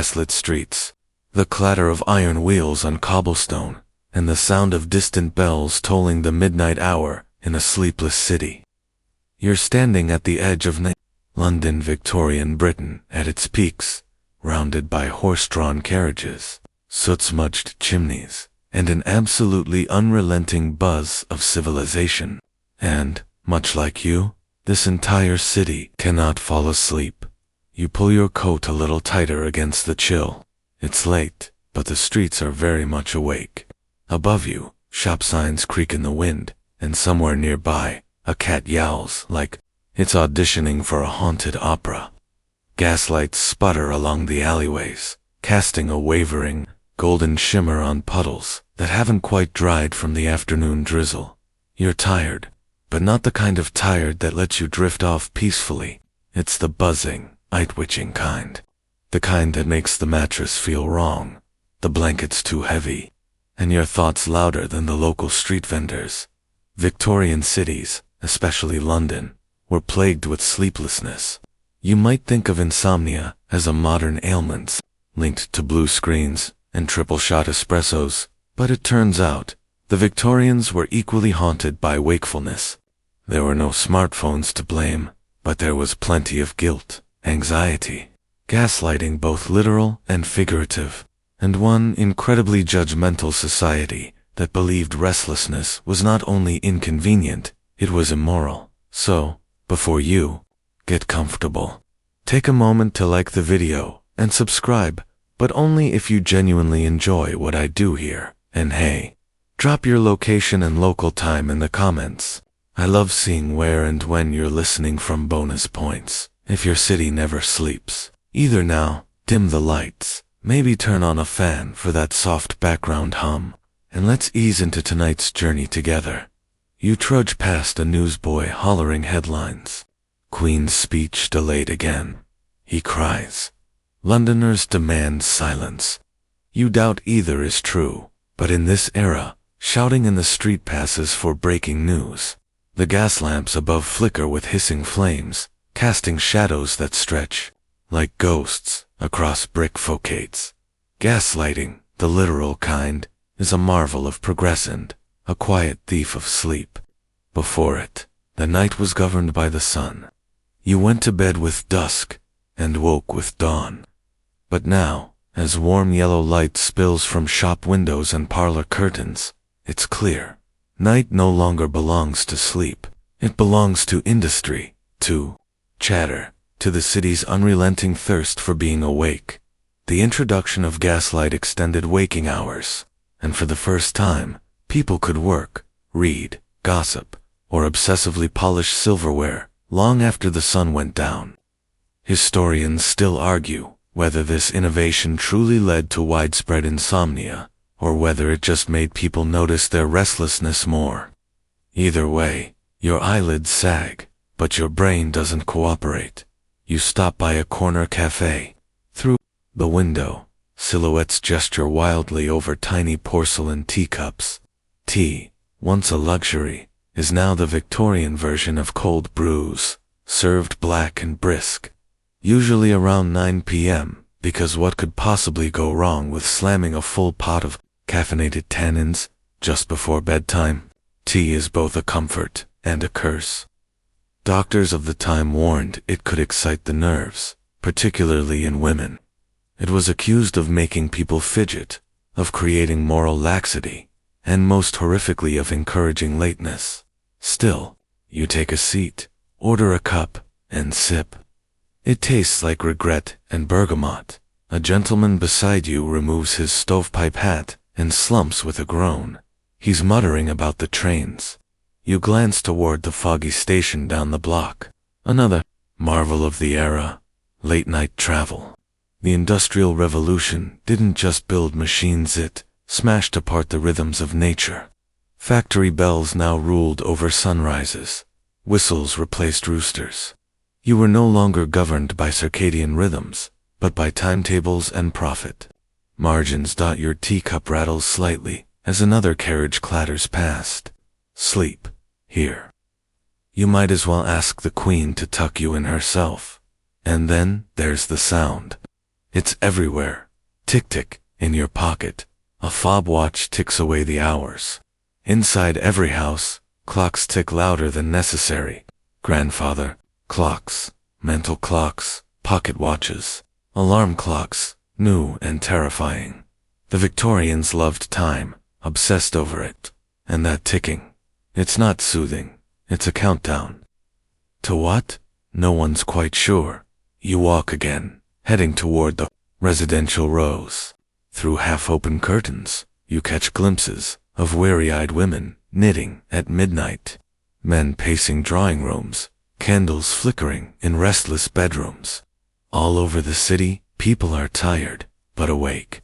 gaslit streets, the clatter of iron wheels on cobblestone, and the sound of distant bells tolling the midnight hour in a sleepless city. You're standing at the edge of London, Victorian Britain, at its peaks, rounded by horse-drawn carriages, soot-smudged chimneys, and an absolutely unrelenting buzz of civilization. And, much like you, this entire city cannot fall asleep. You pull your coat a little tighter against the chill. It's late, but the streets are very much awake. Above you, shop signs creak in the wind, and somewhere nearby, a cat yowls like it's auditioning for a haunted opera. Gaslights sputter along the alleyways, casting a wavering, golden shimmer on puddles that haven't quite dried from the afternoon drizzle. You're tired, but not the kind of tired that lets you drift off peacefully. It's the buzzing, eye-twitching kind. The kind that makes the mattress feel wrong, the blankets too heavy, and your thoughts louder than the local street vendors. Victorian cities, especially London, were plagued with sleeplessness. You might think of insomnia as a modern ailment, linked to blue screens and triple-shot espressos, but it turns out the Victorians were equally haunted by wakefulness. There were no smartphones to blame, but there was plenty of guilt, anxiety, gaslighting, both literal and figurative, and one incredibly judgmental society that believed restlessness was not only inconvenient, it was immoral. So, before you get comfortable, take a moment to like the video and subscribe, but only if you genuinely enjoy what I do here. And hey, drop your location and local time in the comments. I love seeing where and when you're listening from. Bonus points if your city never sleeps. Either now, dim the lights, maybe turn on a fan for that soft background hum, and let's ease into tonight's journey together. You trudge past a newsboy hollering headlines. Queen's speech delayed again. He cries. Londoners demand silence. You doubt either is true, but in this era, shouting in the street passes for breaking news. The gas lamps above flicker with hissing flames, casting shadows that stretch like ghosts across brick facades. Gaslighting, the literal kind, is a marvel of progression, a quiet thief of sleep. Before it, the night was governed by the sun. You went to bed with dusk and woke with dawn. But now, as warm yellow light spills from shop windows and parlor curtains, it's clear. Night no longer belongs to sleep. It belongs to industry, to chatter, to the city's unrelenting thirst for being awake. The introduction of gaslight extended waking hours, and for the first time, people could work, read, gossip, or obsessively polish silverware long after the sun went down. Historians still argue whether this innovation truly led to widespread insomnia, or whether it just made people notice their restlessness more. Either way, your eyelids sag, but your brain doesn't cooperate. You stop by a corner cafe. Through the window, silhouettes gesture wildly over tiny porcelain teacups. Tea, once a luxury, is now the Victorian version of cold brews, served black and brisk. Usually around 9 p.m., because what could possibly go wrong with slamming a full pot of caffeinated tannins just before bedtime? Tea is both a comfort and a curse. Doctors of the time warned it could excite the nerves, particularly in women. It was accused of making people fidget, of creating moral laxity, and most horrifically of encouraging lateness. Still, you take a seat, order a cup, and sip. It tastes like regret and bergamot. A gentleman beside you removes his stovepipe hat and slumps with a groan. He's muttering about the trains. You glance toward the foggy station down the block. Another marvel of the era, late-night travel. The Industrial Revolution didn't just build machines, it smashed apart the rhythms of nature. Factory bells now ruled over sunrises. Whistles replaced roosters. You were no longer governed by circadian rhythms, but by timetables and profit. Margins. Your teacup rattles slightly as another carriage clatters past. Sleep, here. You might as well ask the Queen to tuck you in herself. And then there's the sound. It's everywhere. Tick-tick, in your pocket. A fob watch ticks away the hours. Inside every house, clocks tick louder than necessary. Grandfather, clocks, mental clocks, pocket watches, alarm clocks, new and terrifying. The Victorians loved time, obsessed over it. And that ticking. It's not soothing. It's a countdown. To what? No one's quite sure. You walk again, heading toward the residential rows. Through half-open curtains, you catch glimpses of weary-eyed women knitting at midnight, men pacing drawing rooms, candles flickering in restless bedrooms. All over the city, people are tired, but awake.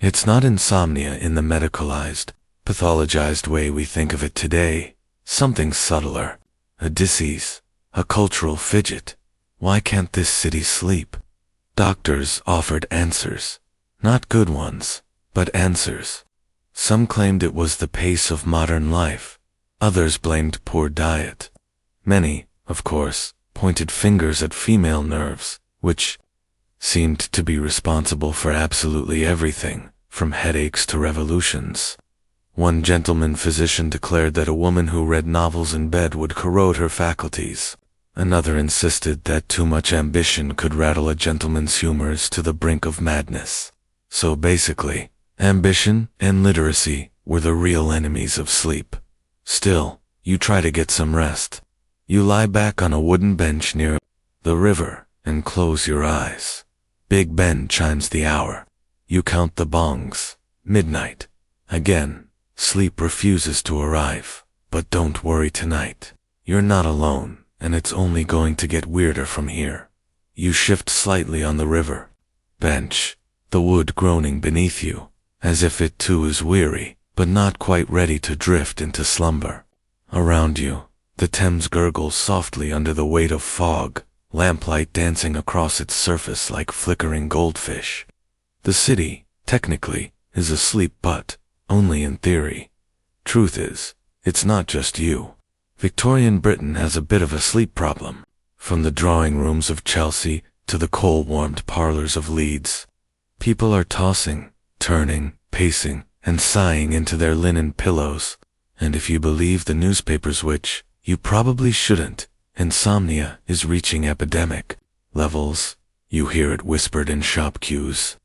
It's not insomnia in the medicalized, pathologized way we think of it today. Something subtler, a disease, a cultural fidget. Why can't this city sleep? Doctors offered answers. Not good ones, but answers. Some claimed it was the pace of modern life. Others blamed poor diet. Many, of course, pointed fingers at female nerves, which seemed to be responsible for absolutely everything, from headaches to revolutions. One gentleman physician declared that a woman who read novels in bed would corrode her faculties. Another insisted that too much ambition could rattle a gentleman's humors to the brink of madness. So basically, ambition and literacy were the real enemies of sleep. Still, you try to get some rest. You lie back on a wooden bench near the river and close your eyes. Big Ben chimes the hour. You count the bongs. Midnight. Again. Sleep refuses to arrive. But don't worry tonight. You're not alone, and it's only going to get weirder from here. You shift slightly on the river bench, the wood groaning beneath you, as if it too is weary, but not quite ready to drift into slumber. Around you, the Thames gurgles softly under the weight of fog, lamplight dancing across its surface like flickering goldfish. The city, technically, is asleep, but only in theory. Truth is, it's not just you. Victorian Britain has a bit of a sleep problem. From the drawing rooms of Chelsea to the coal-warmed parlors of Leeds, people are tossing, turning, pacing, and sighing into their linen pillows. And if you believe the newspapers, which you probably shouldn't, insomnia is reaching epidemic levels. You hear it whispered in shop queues.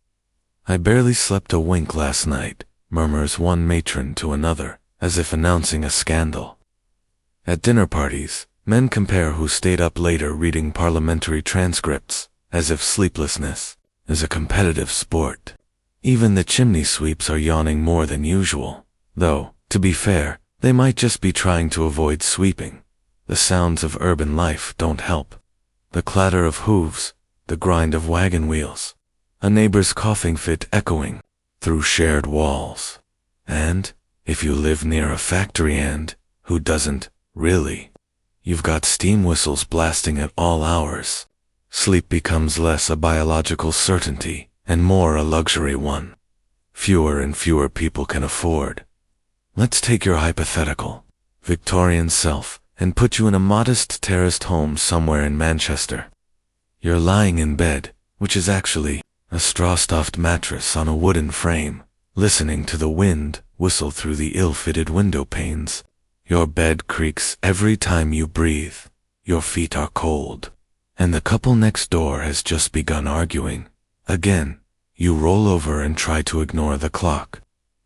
I barely slept a wink last night, murmurs one matron to another, as if announcing a scandal. At dinner parties, men compare who stayed up later reading parliamentary transcripts, as if sleeplessness is a competitive sport. Even the chimney sweeps are yawning more than usual, though, to be fair, they might just be trying to avoid sweeping. The sounds of urban life don't help. The clatter of hooves, the grind of wagon wheels, a neighbor's coughing fit echoing through shared walls. And, if you live near a factory, and who doesn't, really? You've got steam whistles blasting at all hours. Sleep becomes less a biological certainty and more a luxury one. Fewer and fewer people can afford. Let's take your hypothetical Victorian self and put you in a modest terraced home somewhere in Manchester. You're lying in bed, which is actually a straw-stuffed mattress on a wooden frame, listening to the wind whistle through the ill-fitted window panes. Your bed creaks every time you breathe. Your feet are cold. And the couple next door has just begun arguing. Again, you roll over and try to ignore the clock,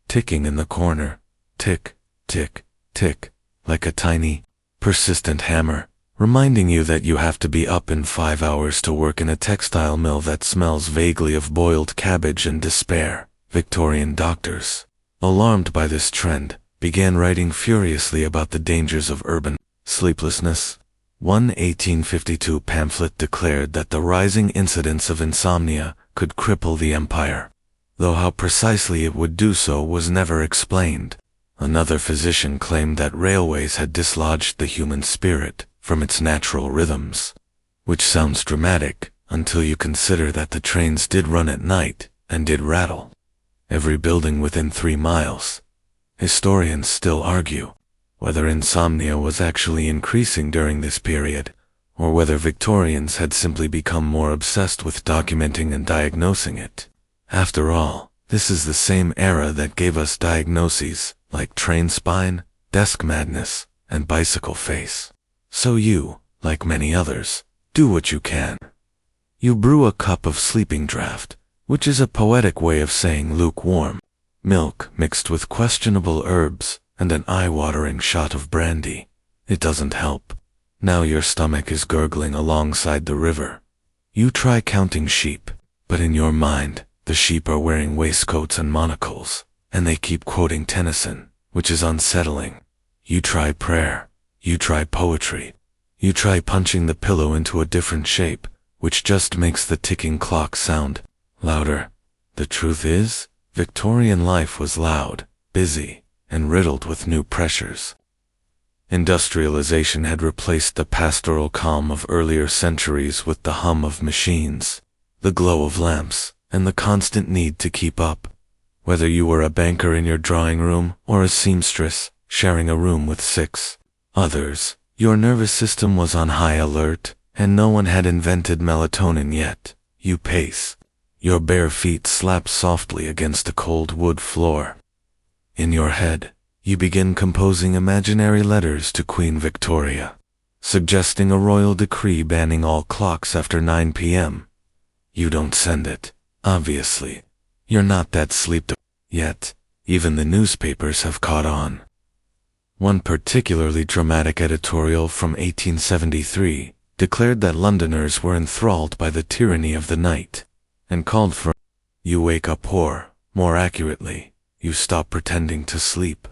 ticking in the corner. Tick, tick, tick, like a tiny, persistent hammer, reminding you that you have to be up in 5 hours to work in a textile mill that smells vaguely of boiled cabbage and despair. Victorian doctors, alarmed by this trend, began writing furiously about the dangers of urban sleeplessness. One 1852 pamphlet declared that the rising incidence of insomnia could cripple the empire, though how precisely it would do so was never explained. Another physician claimed that railways had dislodged the human spirit from its natural rhythms, which sounds dramatic until you consider that the trains did run at night and did rattle every building within 3 miles. Historians still argue whether insomnia was actually increasing during this period, or whether Victorians had simply become more obsessed with documenting and diagnosing it. After all, this is the same era that gave us diagnoses like train spine, desk madness, and bicycle face. So you, like many others, do what you can. You brew a cup of sleeping draught, which is a poetic way of saying lukewarm, milk mixed with questionable herbs and an eye-watering shot of brandy. It doesn't help. Now your stomach is gurgling alongside the river. You try counting sheep, but in your mind, the sheep are wearing waistcoats and monocles, and they keep quoting Tennyson, which is unsettling. You try prayer. You try poetry. You try punching the pillow into a different shape, which just makes the ticking clock sound louder. The truth is, Victorian life was loud, busy, and riddled with new pressures. Industrialization had replaced the pastoral calm of earlier centuries with the hum of machines, the glow of lamps, and the constant need to keep up. Whether you were a banker in your drawing room or a seamstress sharing a room with 6 others, your nervous system was on high alert, and no one had invented melatonin yet. You pace. Your bare feet slap softly against a cold wood floor. In your head, you begin composing imaginary letters to Queen Victoria, suggesting a royal decree banning all clocks after 9 p.m. You don't send it, obviously. You're not that sleep-deprived yet. Even the newspapers have caught on. One particularly dramatic editorial from 1873 declared that Londoners were enthralled by the tyranny of the night, and called for, "You wake up or, more accurately, you stop pretending to sleep.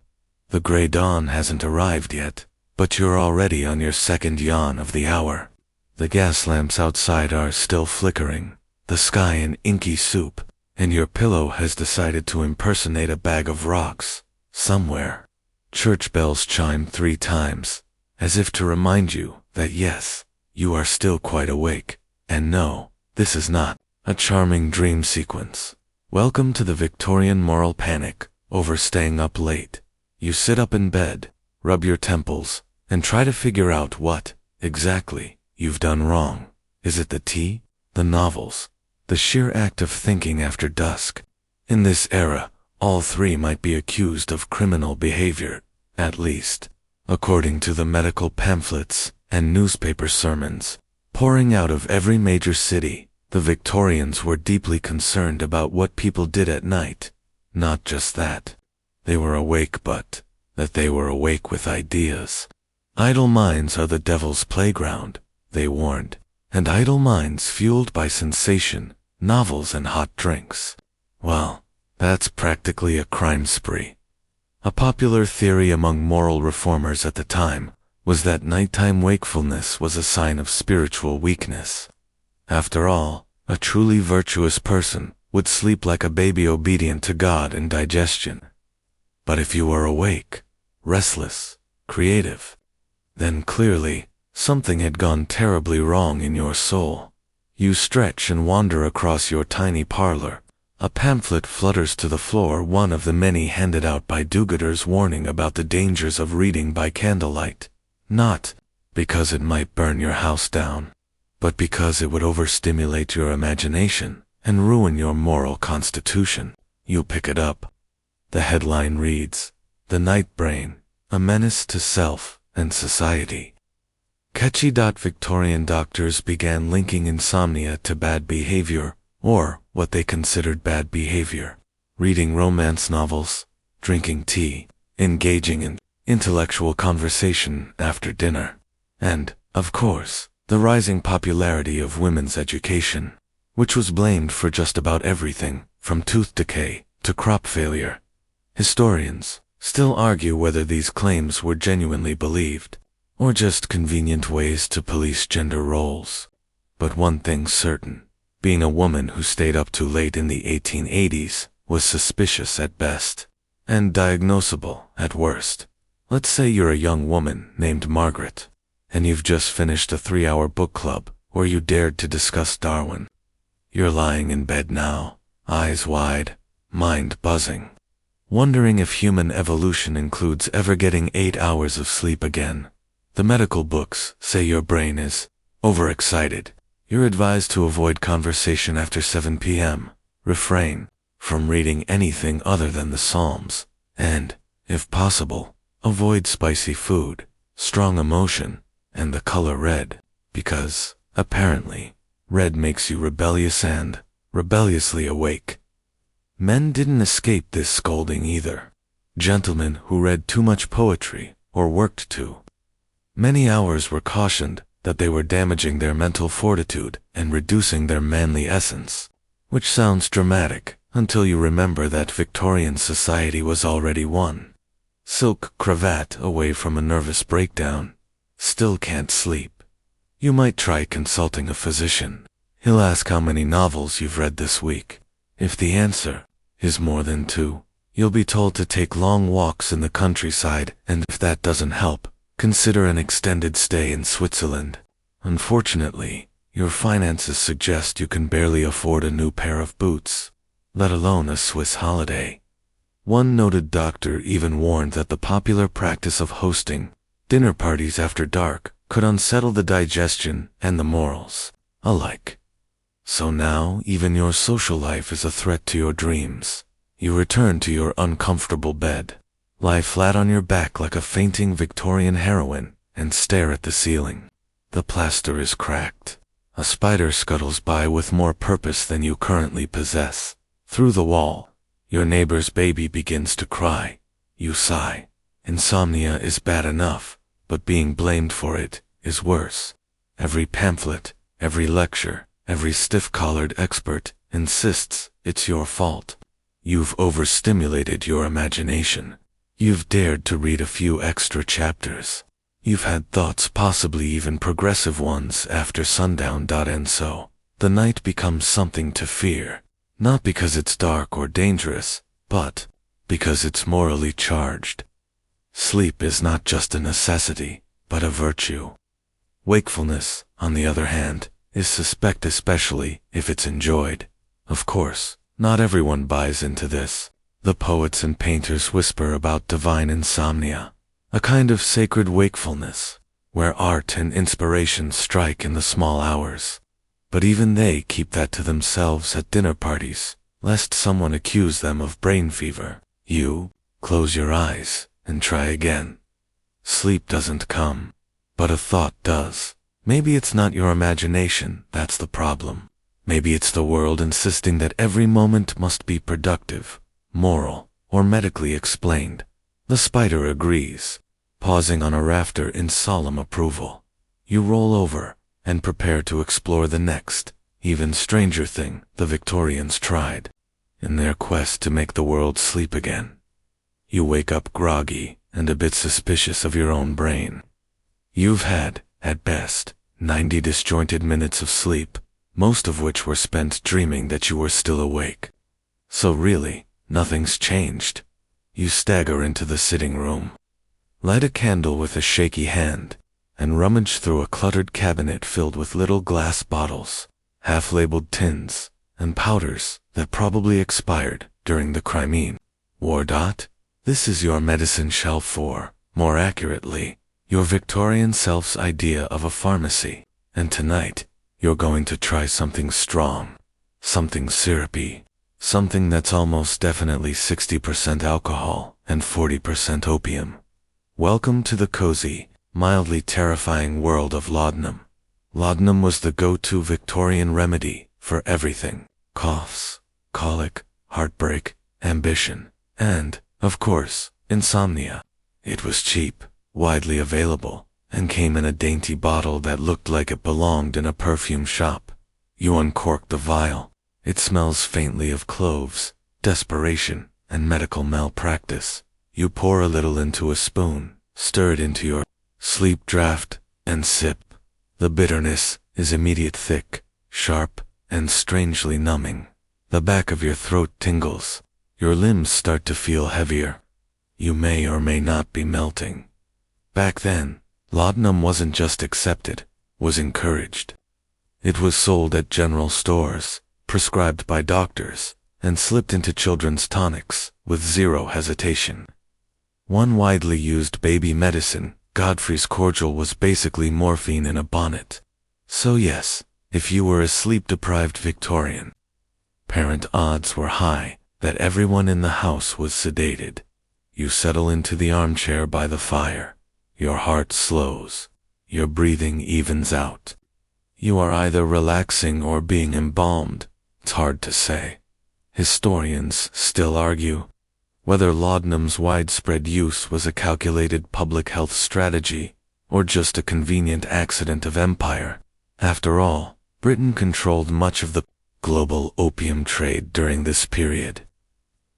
The gray dawn hasn't arrived yet, but you're already on your second yawn of the hour. The gas lamps outside are still flickering, the sky an inky soup, and your pillow has decided to impersonate a bag of rocks, somewhere." Church bells chime 3 times, as if to remind you that yes, you are still quite awake, and no, this is not a charming dream sequence. Welcome to the Victorian moral panic over staying up late. You sit up in bed, rub your temples, and try to figure out what, exactly, you've done wrong. Is it the tea, the novels, the sheer act of thinking after dusk? In this era, all 3 might be accused of criminal behavior, at least, according to the medical pamphlets and newspaper sermons pouring out of every major city. The Victorians were deeply concerned about what people did at night. Not just that they were awake, but that they were awake with ideas. Idle minds are the devil's playground, they warned, and idle minds fueled by sensation, novels and hot drinks. Well, that's practically a crime spree. A popular theory among moral reformers at the time was that nighttime wakefulness was a sign of spiritual weakness. After all, a truly virtuous person would sleep like a baby obedient to God and digestion. But if you were awake, restless, creative, then clearly something had gone terribly wrong in your soul. You stretch and wander across your tiny parlor. A pamphlet flutters to the floor, one of the many handed out by do-gooders warning about the dangers of reading by candlelight. Not because it might burn your house down, but because it would overstimulate your imagination and ruin your moral constitution. You pick it up. The headline reads, "The Night Brain, a Menace to Self and Society." Catchy. Victorian doctors began linking insomnia to bad behavior, or what they considered bad behavior: reading romance novels, drinking tea, engaging in intellectual conversation after dinner, and, of course, the rising popularity of women's education, which was blamed for just about everything, from tooth decay to crop failure. Historians still argue whether these claims were genuinely believed, or just convenient ways to police gender roles. But one thing's certain: being a woman who stayed up too late in the 1880s was suspicious at best, and diagnosable at worst. Let's say you're a young woman named Margaret, and you've just finished a 3-hour book club where you dared to discuss Darwin. You're lying in bed now, eyes wide, mind buzzing, wondering if human evolution includes ever getting 8 hours of sleep again. The medical books say your brain is overexcited. You're advised to avoid conversation after 7 p.m., refrain from reading anything other than the Psalms, and, if possible, avoid spicy food, strong emotion, and the color red, because, apparently, red makes you rebellious and rebelliously awake. Men didn't escape this scolding either. Gentlemen who read too much poetry or worked too many hours were cautioned that they were damaging their mental fortitude and reducing their manly essence, which sounds dramatic until you remember that Victorian society was already one silk cravat away from a nervous breakdown. Still can't sleep? You might try consulting a physician. He'll ask how many novels you've read this week. If the answer is more than 2, you'll be told to take long walks in the countryside, and if that doesn't help, consider an extended stay in Switzerland. Unfortunately, your finances suggest you can barely afford a new pair of boots, let alone a Swiss holiday. One noted doctor even warned that the popular practice of hosting dinner parties after dark could unsettle the digestion and the morals alike. So now even your social life is a threat to your dreams. You return to your uncomfortable bed, lie flat on your back like a fainting Victorian heroine, and stare at the ceiling. The plaster is cracked. A spider scuttles by with more purpose than you currently possess. Through the wall, your neighbor's baby begins to cry. You sigh. Insomnia is bad enough, but being blamed for it is worse. Every pamphlet, every lecture, every stiff-collared expert insists it's your fault. You've overstimulated your imagination. You've dared to read a few extra chapters. You've had thoughts, possibly even progressive ones, after sundown. And so, the night becomes something to fear. Not because it's dark or dangerous, but because it's morally charged. Sleep is not just a necessity, but a virtue. Wakefulness, on the other hand, is suspect, especially if it's enjoyed. Of course, not everyone buys into this. The poets and painters whisper about divine insomnia, a kind of sacred wakefulness, where art and inspiration strike in the small hours. But even they keep that to themselves at dinner parties, lest someone accuse them of brain fever. You close your eyes and try again. Sleep doesn't come, but a thought does. Maybe it's not your imagination that's the problem. Maybe it's the world insisting that every moment must be productive, moral, or medically explained. The spider agrees, pausing on a rafter in solemn approval. You roll over and prepare to explore the next, even stranger thing the Victorians tried, in their quest to make the world sleep again. You wake up groggy and a bit suspicious of your own brain. You've had, at best, 90 disjointed minutes of sleep, most of which were spent dreaming that you were still awake. So really, nothing's changed. You stagger into the sitting room, light a candle with a shaky hand, and rummage through a cluttered cabinet filled with little glass bottles, half-labeled tins, and powders that probably expired during the Crimean War. This is your medicine shelf for, more accurately, your Victorian self's idea of a pharmacy. And tonight, you're going to try something strong, something syrupy, something that's almost definitely 60% alcohol and 40% opium. Welcome to the cozy, mildly terrifying world of laudanum. Laudanum was the go-to Victorian remedy for everything: coughs, colic, heartbreak, ambition, and, of course, insomnia. It was cheap, widely available, and came in a dainty bottle that looked like it belonged in a perfume shop. You uncork the vial. It smells faintly of cloves, desperation, and medical malpractice. You pour a little into a spoon, stir it into your sleep draught, and sip. The bitterness is immediate, thick, sharp, and strangely numbing. The back of your throat tingles. Your limbs start to feel heavier. You may or may not be melting. Back then, laudanum wasn't just accepted, was encouraged. It was sold at general stores, prescribed by doctors, and slipped into children's tonics with zero hesitation. One widely used baby medicine, Godfrey's cordial, was basically morphine in a bonnet. So yes, if you were a sleep-deprived Victorian parent, odds were high that everyone in the house was sedated. You settle into the armchair by the fire. Your heart slows. Your breathing evens out. You are either relaxing or being embalmed. It's hard to say. Historians still argue whether laudanum's widespread use was a calculated public health strategy or just a convenient accident of empire. After all, Britain controlled much of the global opium trade during this period.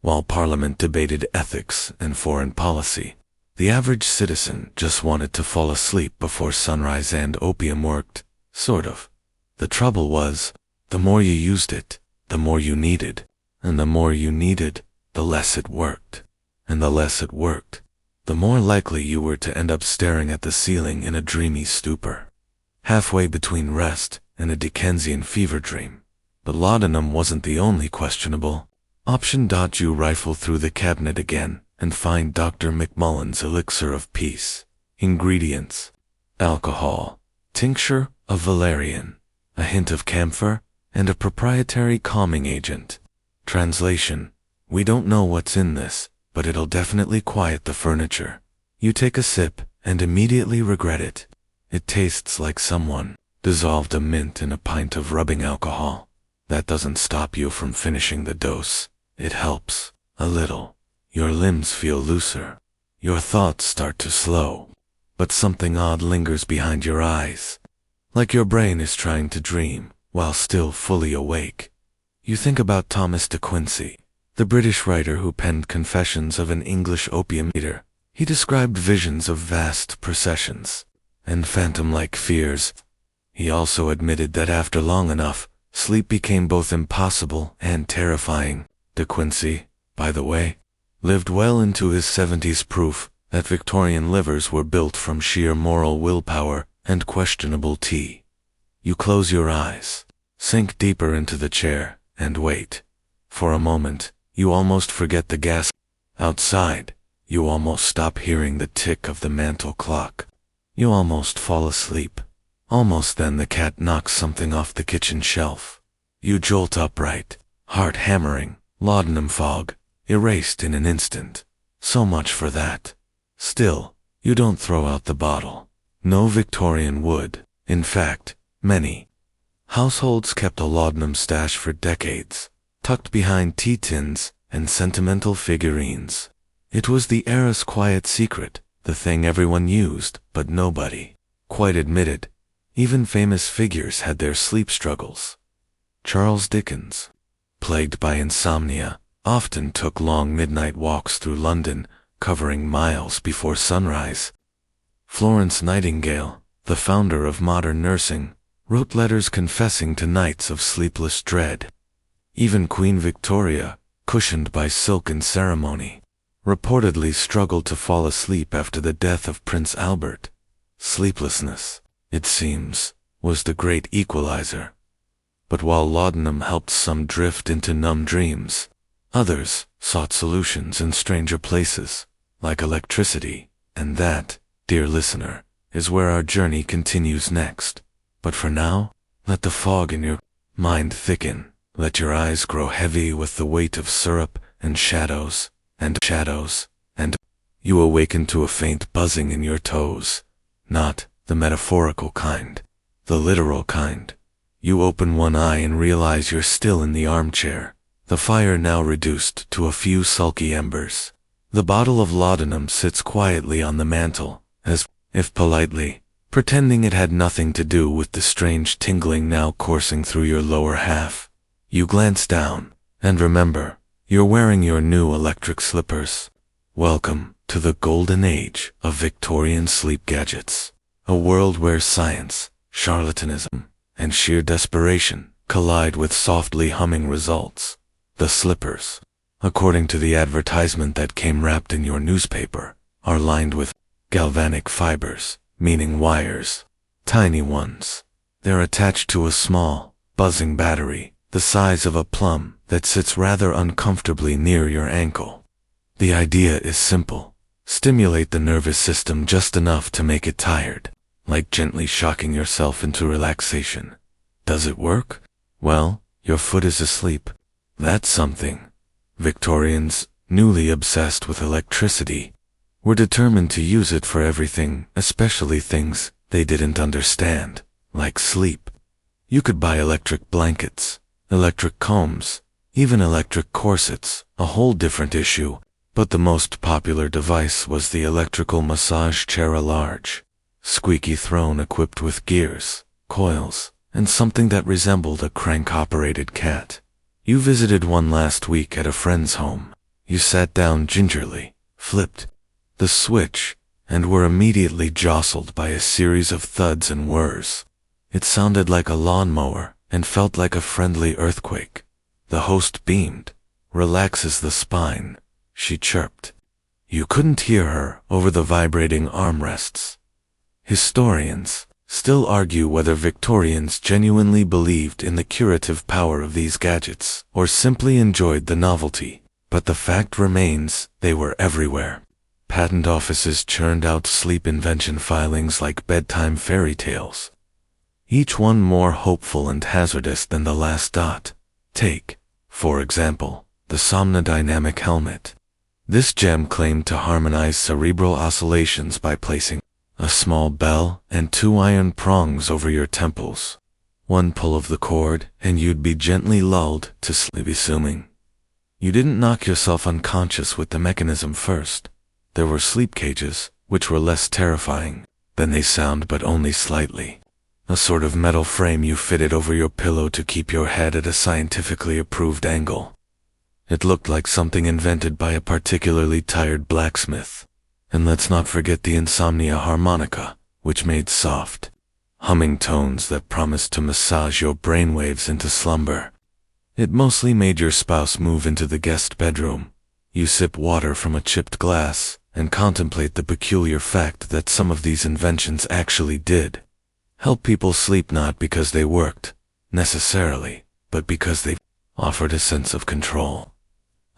While Parliament debated ethics and foreign policy, the average citizen just wanted to fall asleep before sunrise, and opium worked, sort of. The trouble was, the more you used it, the more you needed, and the more you needed, the less it worked. And the less it worked, the more likely you were to end up staring at the ceiling in a dreamy stupor, halfway between rest and a Dickensian fever dream. But laudanum wasn't the only questionable option. You rifle through the cabinet again and find Dr. McMullen's elixir of peace. Ingredients: alcohol, tincture of valerian, a hint of camphor, and a proprietary calming agent. Translation: we don't know what's in this, but it'll definitely quiet the furniture. You take a sip and immediately regret it. It tastes like someone dissolved a mint in a pint of rubbing alcohol. That doesn't stop you from finishing the dose. It helps a little. Your limbs feel looser. Your thoughts start to slow. But something odd lingers behind your eyes, like your brain is trying to dream while still fully awake. You think about Thomas de Quincey, the British writer who penned Confessions of an English Opium Eater. He described visions of vast processions and phantom-like fears. He also admitted that after long enough, sleep became both impossible and terrifying. De Quincey, by the way, lived well into his 70s, proof that Victorian livers were built from sheer moral willpower and questionable tea. You close your eyes, sink deeper into the chair, and wait. For a moment, you almost forget the gas outside. You almost stop hearing the tick of the mantel clock. You almost fall asleep. Almost then the cat knocks something off the kitchen shelf. You jolt upright, heart hammering, laudanum fog, erased in an instant. So much for that. Still, you don't throw out the bottle. No Victorian would. In fact, many households kept a laudanum stash for decades, tucked behind tea tins and sentimental figurines. It was the era's quiet secret, the thing everyone used, but nobody quite admitted. Even famous figures had their sleep struggles. Charles Dickens, plagued by insomnia, often took long midnight walks through London, covering miles before sunrise. Florence Nightingale, the founder of modern nursing, wrote letters confessing to nights of sleepless dread. Even Queen Victoria, cushioned by silk and ceremony, reportedly struggled to fall asleep after the death of Prince Albert. Sleeplessness, it seems, was the great equalizer. But while laudanum helped some drift into numb dreams, others sought solutions in stranger places, like electricity, and that, dear listener, is where our journey continues next. But for now, let the fog in your mind thicken, let your eyes grow heavy with the weight of syrup and shadows, and you awaken to a faint buzzing in your toes. Not the metaphorical kind, the literal kind. You open one eye and realize you're still in the armchair, the fire now reduced to a few sulky embers. The bottle of laudanum sits quietly on the mantel, as if politely, pretending it had nothing to do with the strange tingling now coursing through your lower half. You glance down, and remember, you're wearing your new electric slippers. Welcome to the golden age of Victorian sleep gadgets, a world where science, charlatanism, and sheer desperation collide with softly humming results. The slippers, according to the advertisement that came wrapped in your newspaper, are lined with galvanic fibers, meaning wires, tiny ones. They're attached to a small, buzzing battery, the size of a plum, that sits rather uncomfortably near your ankle. The idea is simple. Stimulate the nervous system just enough to make it tired, like gently shocking yourself into relaxation. Does it work? Well, your foot is asleep. That's something. Victorians, newly obsessed with electricity, were determined to use it for everything, especially things they didn't understand, like sleep. You could buy electric blankets, electric combs, even electric corsets, a whole different issue, but the most popular device was the electrical massage chair, a large, squeaky throne equipped with gears, coils, and something that resembled a crank-operated cat. You visited one last week at a friend's home. You sat down gingerly, flipped the switch, and were immediately jostled by a series of thuds and whirs. It sounded like a lawnmower and felt like a friendly earthquake. The host beamed. "Relaxes the spine," she chirped. You couldn't hear her over the vibrating armrests. Historians still argue whether Victorians genuinely believed in the curative power of these gadgets or simply enjoyed the novelty, but the fact remains they were everywhere. Patent offices churned out sleep invention filings like bedtime fairy tales, each one more hopeful and hazardous than the last dot. Take, for example, the somnodynamic helmet. This gem claimed to harmonize cerebral oscillations by placing a small bell and 2 iron prongs over your temples. One pull of the cord and you'd be gently lulled to sleep, assuming you didn't knock yourself unconscious with the mechanism first. There were sleep cages, which were less terrifying than they sound, but only slightly. A sort of metal frame you fitted over your pillow to keep your head at a scientifically approved angle. It looked like something invented by a particularly tired blacksmith. And let's not forget the insomnia harmonica, which made soft, humming tones that promised to massage your brainwaves into slumber. It mostly made your spouse move into the guest bedroom. You sip water from a chipped glass and contemplate the peculiar fact that some of these inventions actually did help people sleep, not because they worked, necessarily, but because they offered a sense of control.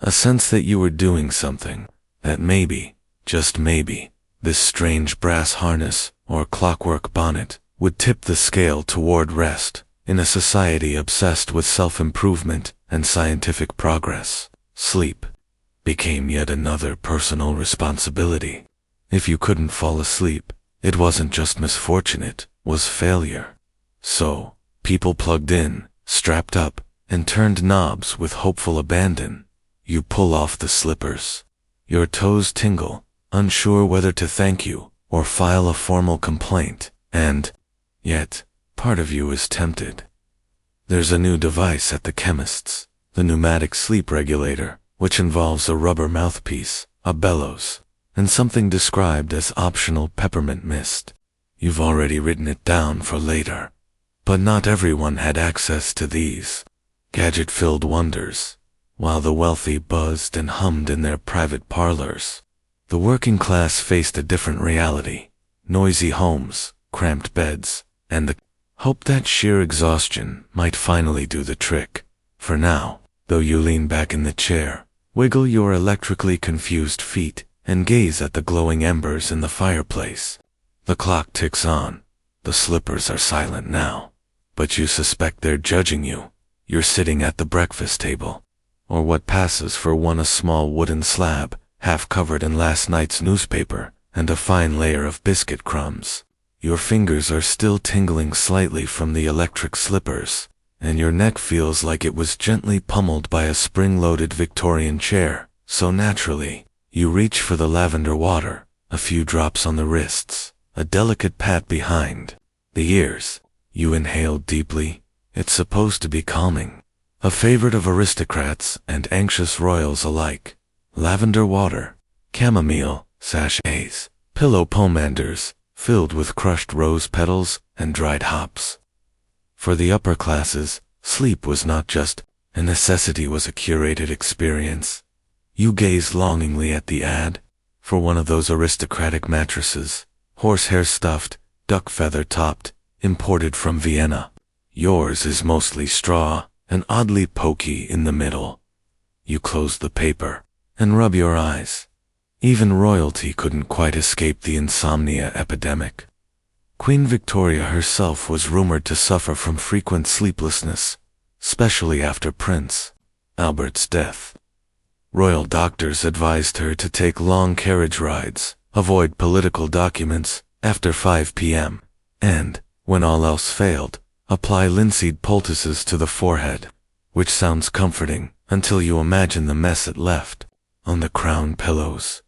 A sense that you were doing something, that maybe, just maybe, this strange brass harness or clockwork bonnet would tip the scale toward rest in a society obsessed with self-improvement and scientific progress. Sleep became yet another personal responsibility. If you couldn't fall asleep, it wasn't just misfortune, it was failure. So, people plugged in, strapped up, and turned knobs with hopeful abandon. You pull off the slippers. Your toes tingle, unsure whether to thank you or file a formal complaint, and yet, part of you is tempted. There's a new device at the chemist's, the pneumatic sleep regulator, which involves a rubber mouthpiece, a bellows, and something described as optional peppermint mist. You've already written it down for later. But not everyone had access to these gadget-filled wonders. While the wealthy buzzed and hummed in their private parlors, the working class faced a different reality: noisy homes, cramped beds, and the hope that sheer exhaustion might finally do the trick. For now, though you lean back in the chair, wiggle your electrically confused feet, and gaze at the glowing embers in the fireplace. The clock ticks on. The slippers are silent now, but you suspect they're judging you. You're sitting at the breakfast table, or what passes for one, a small wooden slab, half covered in last night's newspaper, and a fine layer of biscuit crumbs. Your fingers are still tingling slightly from the electric slippers, and your neck feels like it was gently pummeled by a spring-loaded Victorian chair. So naturally, you reach for the lavender water, a few drops on the wrists, a delicate pat behind the ears. You inhale deeply. It's supposed to be calming. A favorite of aristocrats and anxious royals alike. Lavender water, chamomile, sachets, pillow pomanders, filled with crushed rose petals and dried hops. For the upper classes, sleep was not just a necessity, was a curated experience. You gaze longingly at the ad for one of those aristocratic mattresses, horsehair stuffed, duck feather topped, imported from Vienna. Yours is mostly straw and oddly pokey in the middle. You close the paper and rub your eyes. Even royalty couldn't quite escape the insomnia epidemic. Queen Victoria herself was rumored to suffer from frequent sleeplessness, especially after Prince Albert's death. Royal doctors advised her to take long carriage rides, avoid political documents after 5 p.m., and, when all else failed, apply linseed poultices to the forehead, which sounds comforting until you imagine the mess it left on the crown pillows.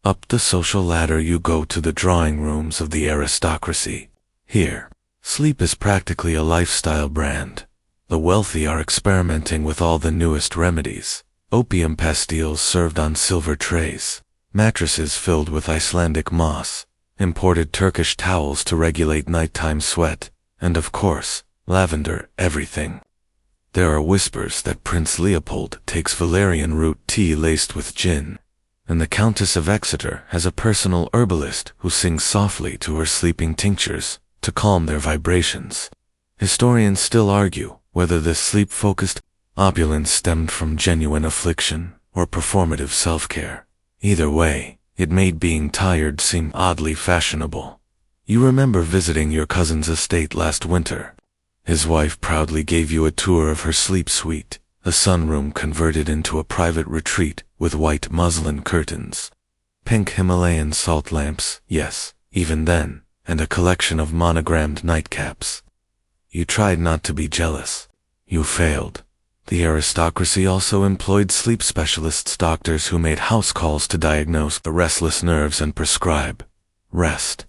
Up the social ladder you go to the drawing rooms of the aristocracy. Here, sleep is practically a lifestyle brand. The wealthy are experimenting with all the newest remedies. Opium pastilles served on silver trays, mattresses filled with Icelandic moss, imported Turkish towels to regulate nighttime sweat, and of course, lavender everything. There are whispers that Prince Leopold takes valerian root tea laced with gin, and the Countess of Exeter has a personal herbalist who sings softly to her sleeping tinctures to calm their vibrations. Historians still argue whether this sleep-focused opulence stemmed from genuine affliction or performative self-care. Either way, it made being tired seem oddly fashionable. You remember visiting your cousin's estate last winter. His wife proudly gave you a tour of her sleep suite, a sunroom converted into a private retreat with white muslin curtains, pink Himalayan salt lamps, yes, even then, and a collection of monogrammed nightcaps. You tried not to be jealous. You failed. The aristocracy also employed sleep specialists, doctors who made house calls to diagnose the restless nerves and prescribe rest.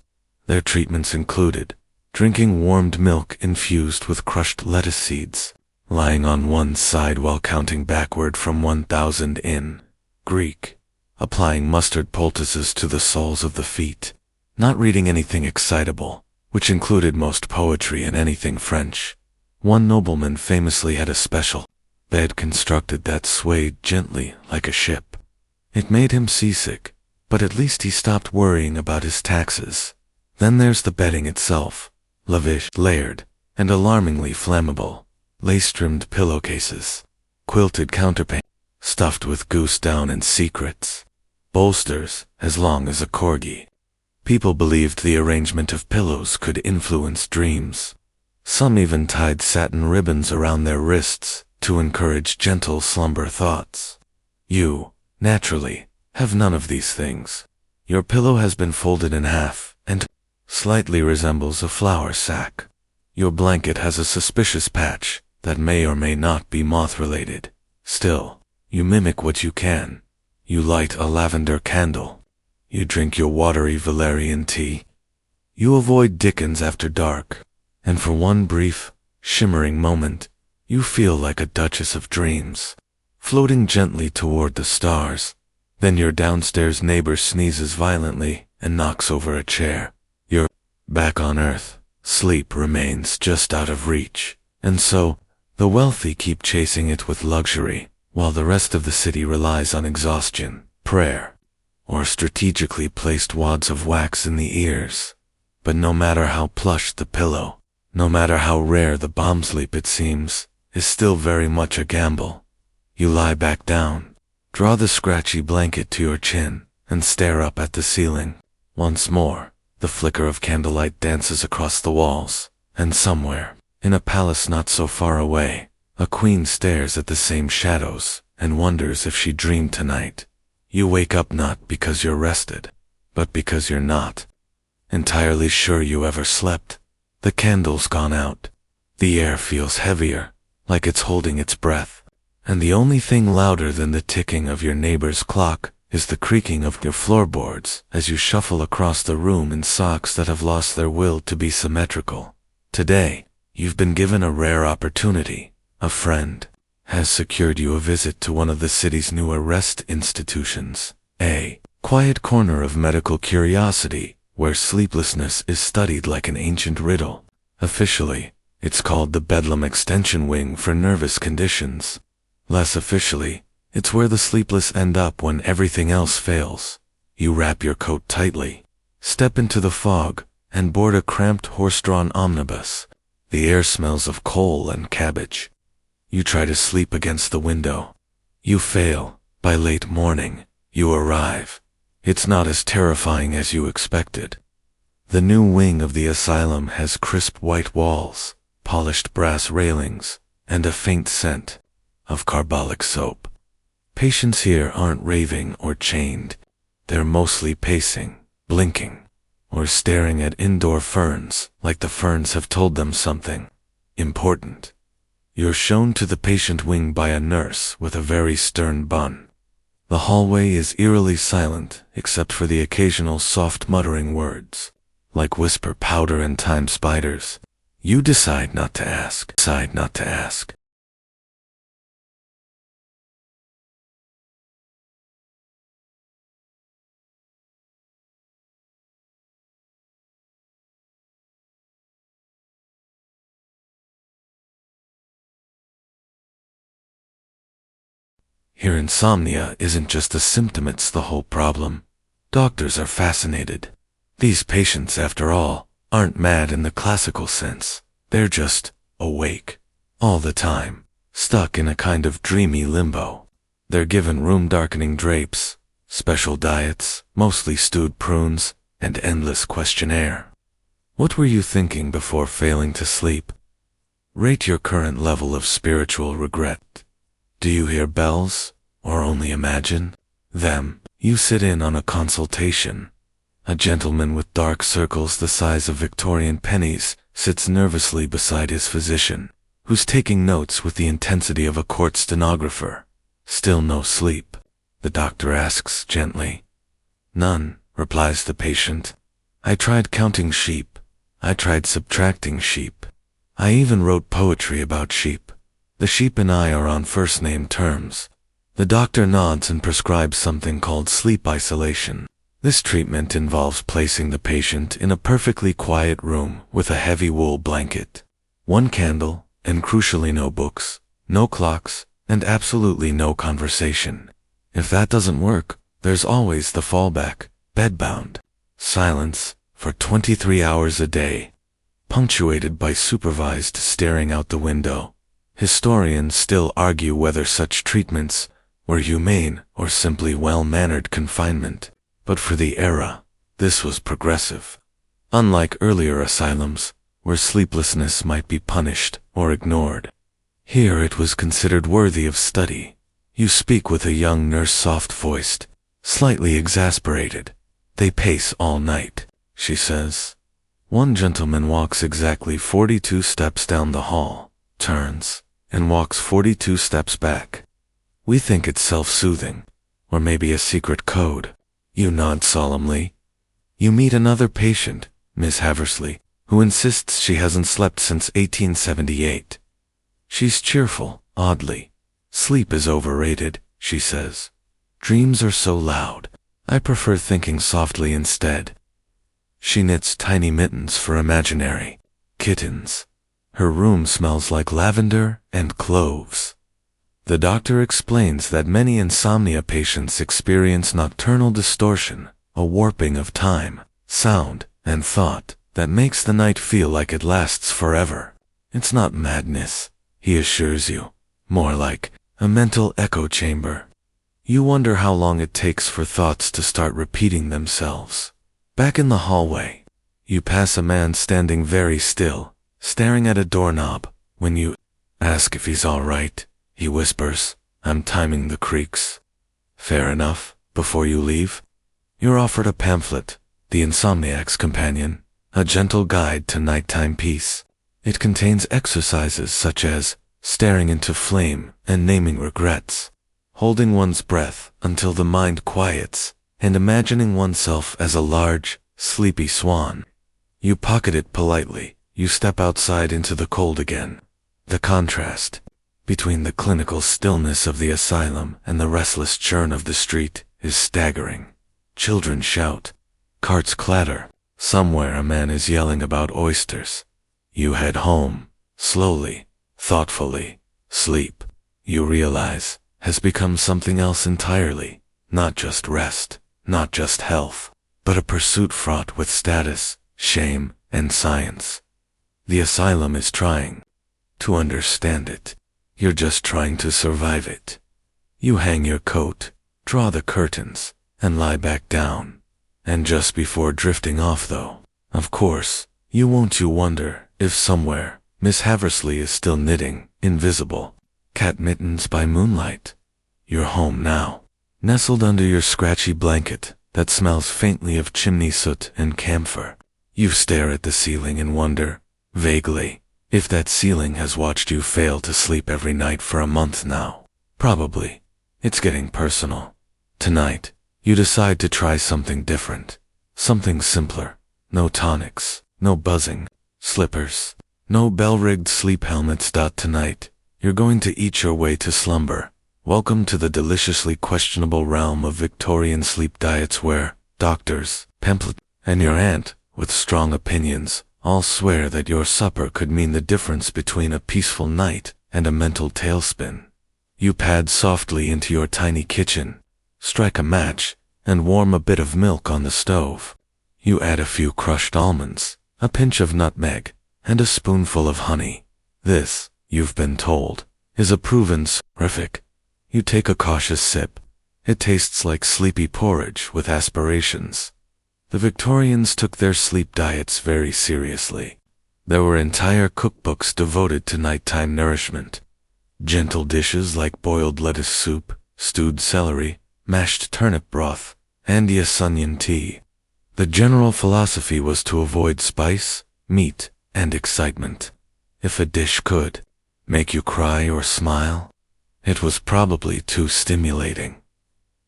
Their treatments included drinking warmed milk infused with crushed lettuce seeds, lying on one side while counting backward from 1,000 in Greek, applying mustard poultices to the soles of the feet, not reading anything excitable, which included most poetry and anything French. One nobleman famously had a special bed constructed that swayed gently like a ship. It made him seasick, but at least he stopped worrying about his taxes. Then there's the bedding itself, lavish, layered, and alarmingly flammable. Lace-trimmed pillowcases, quilted counterpane, stuffed with goose down and secrets, bolsters as long as a corgi. People believed the arrangement of pillows could influence dreams. Some even tied satin ribbons around their wrists to encourage gentle slumber thoughts. You, naturally, have none of these things. Your pillow has been folded in half and slightly resembles a flour sack. Your blanket has a suspicious patch that may or may not be moth-related. Still, you mimic what you can. You light a lavender candle. You drink your watery valerian tea. You avoid Dickens after dark, and for one brief, shimmering moment, you feel like a Duchess of Dreams, floating gently toward the stars. Then your downstairs neighbor sneezes violently and knocks over a chair. You're back on Earth. Sleep remains just out of reach, and so, the wealthy keep chasing it with luxury, while the rest of the city relies on exhaustion, prayer, or strategically placed wads of wax in the ears. But no matter how plush the pillow, no matter how rare the bomb sleep it seems, is still very much a gamble. You lie back down, draw the scratchy blanket to your chin, and stare up at the ceiling. Once more, the flicker of candlelight dances across the walls, and somewhere, in a palace not so far away, a queen stares at the same shadows and wonders if she dreamed tonight. You wake up not because you're rested, but because you're not entirely sure you ever slept. The candle's gone out. The air feels heavier, like it's holding its breath, and the only thing louder than the ticking of your neighbor's clock is the creaking of your floorboards as you shuffle across the room in socks that have lost their will to be symmetrical. Today, you've been given a rare opportunity. A friend has secured you a visit to one of the city's newer rest institutions, a quiet corner of medical curiosity where sleeplessness is studied like an ancient riddle. Officially, it's called the Bedlam Extension Wing for nervous conditions. Less officially, it's where the sleepless end up when everything else fails. You wrap your coat tightly, step into the fog, and board a cramped horse-drawn omnibus. The air smells of coal and cabbage. You try to sleep against the window. You fail. By late morning, you arrive. It's not as terrifying as you expected. The new wing of the asylum has crisp white walls, polished brass railings, and a faint scent of carbolic soap. Patients here aren't raving or chained. They're mostly pacing, blinking, or staring at indoor ferns like the ferns have told them something important. You're shown to the patient wing by a nurse with a very stern bun. The hallway is eerily silent except for the occasional soft muttering words, like whisper powder and time spiders. You decide not to ask. Here, insomnia isn't just a symptom, it's the whole problem. Doctors are fascinated. These patients, after all, aren't mad in the classical sense. They're just awake all the time, stuck in a kind of dreamy limbo. They're given room-darkening drapes, special diets, mostly stewed prunes, and endless questionnaire. What were you thinking before failing to sleep? Rate your current level of spiritual regret. Do you hear bells, or only imagine them? You sit in on a consultation. A gentleman with dark circles the size of Victorian pennies sits nervously beside his physician, who's taking notes with the intensity of a court stenographer. Still no sleep? The doctor asks gently. None, replies the patient. I tried counting sheep. I tried subtracting sheep. I even wrote poetry about sheep. The sheep and I are on first-name terms. The doctor nods and prescribes something called sleep isolation. This treatment involves placing the patient in a perfectly quiet room with a heavy wool blanket, one candle, and crucially no books, no clocks, and absolutely no conversation. If that doesn't work, there's always the fallback, bedbound. Silence for 23 hours a day, punctuated by supervised staring out the window. Historians still argue whether such treatments were humane or simply well-mannered confinement, but for the era, this was progressive. Unlike earlier asylums, where sleeplessness might be punished or ignored, here it was considered worthy of study. You speak with a young nurse, soft-voiced, slightly exasperated. They pace all night, she says. One gentleman walks exactly 42 steps down the hall, turns, and walks 42 steps back. We think it's self-soothing, or maybe a secret code. You nod solemnly. You meet another patient, Miss Haversley, who insists she hasn't slept since 1878. She's cheerful, oddly. Sleep is overrated, she says. Dreams are so loud. I prefer thinking softly instead. She knits tiny mittens for imaginary kittens. Her room smells like lavender and cloves. The doctor explains that many insomnia patients experience nocturnal distortion, a warping of time, sound, and thought that makes the night feel like it lasts forever. It's not madness, he assures you, more like a mental echo chamber. You wonder how long it takes for thoughts to start repeating themselves. Back in the hallway, you pass a man standing very still, staring at a doorknob. When you ask if he's all right, he whispers, I'm timing the creaks. Fair enough. Before you leave, you're offered a pamphlet, The Insomniac's Companion, a gentle guide to nighttime peace. It contains exercises such as staring into flame and naming regrets, holding one's breath until the mind quiets, and imagining oneself as a large, sleepy swan. You pocket it politely. You step outside into the cold again. The contrast between the clinical stillness of the asylum and the restless churn of the street is staggering. Children shout. Carts clatter. Somewhere a man is yelling about oysters. You head home, slowly, thoughtfully. Sleep, you realize, has become something else entirely. Not just rest, not just health, but a pursuit fraught with status, shame, and science. The asylum is trying to understand it. You're just trying to survive it. You hang your coat, draw the curtains, and lie back down. And just before drifting off though, Of course, you wonder if somewhere Miss Haversley is still knitting, invisible, cat mittens by moonlight. You're home now, nestled under your scratchy blanket that smells faintly of chimney soot and camphor. You stare at the ceiling and wonder, vaguely, if that ceiling has watched you fail to sleep every night for a month now. Probably. It's getting personal. Tonight, you decide to try something different. Something simpler. No tonics, no buzzing, slippers, no bell-rigged sleep helmets. Tonight, you're going to eat your way to slumber. Welcome to the deliciously questionable realm of Victorian sleep diets where doctors, pamphlet, and your aunt, with strong opinions, all swear that your supper could mean the difference between a peaceful night and a mental tailspin. You pad softly into your tiny kitchen, strike a match, and warm a bit of milk on the stove. You add a few crushed almonds, a pinch of nutmeg, and a spoonful of honey. This, you've been told, is a proven soporific. You take a cautious sip. It tastes like sleepy porridge with aspirations. The Victorians took their sleep diets very seriously. There were entire cookbooks devoted to nighttime nourishment. Gentle dishes like boiled lettuce soup, stewed celery, mashed turnip broth, and yes, onion tea. The general philosophy was to avoid spice, meat, and excitement. If a dish could make you cry or smile, it was probably too stimulating.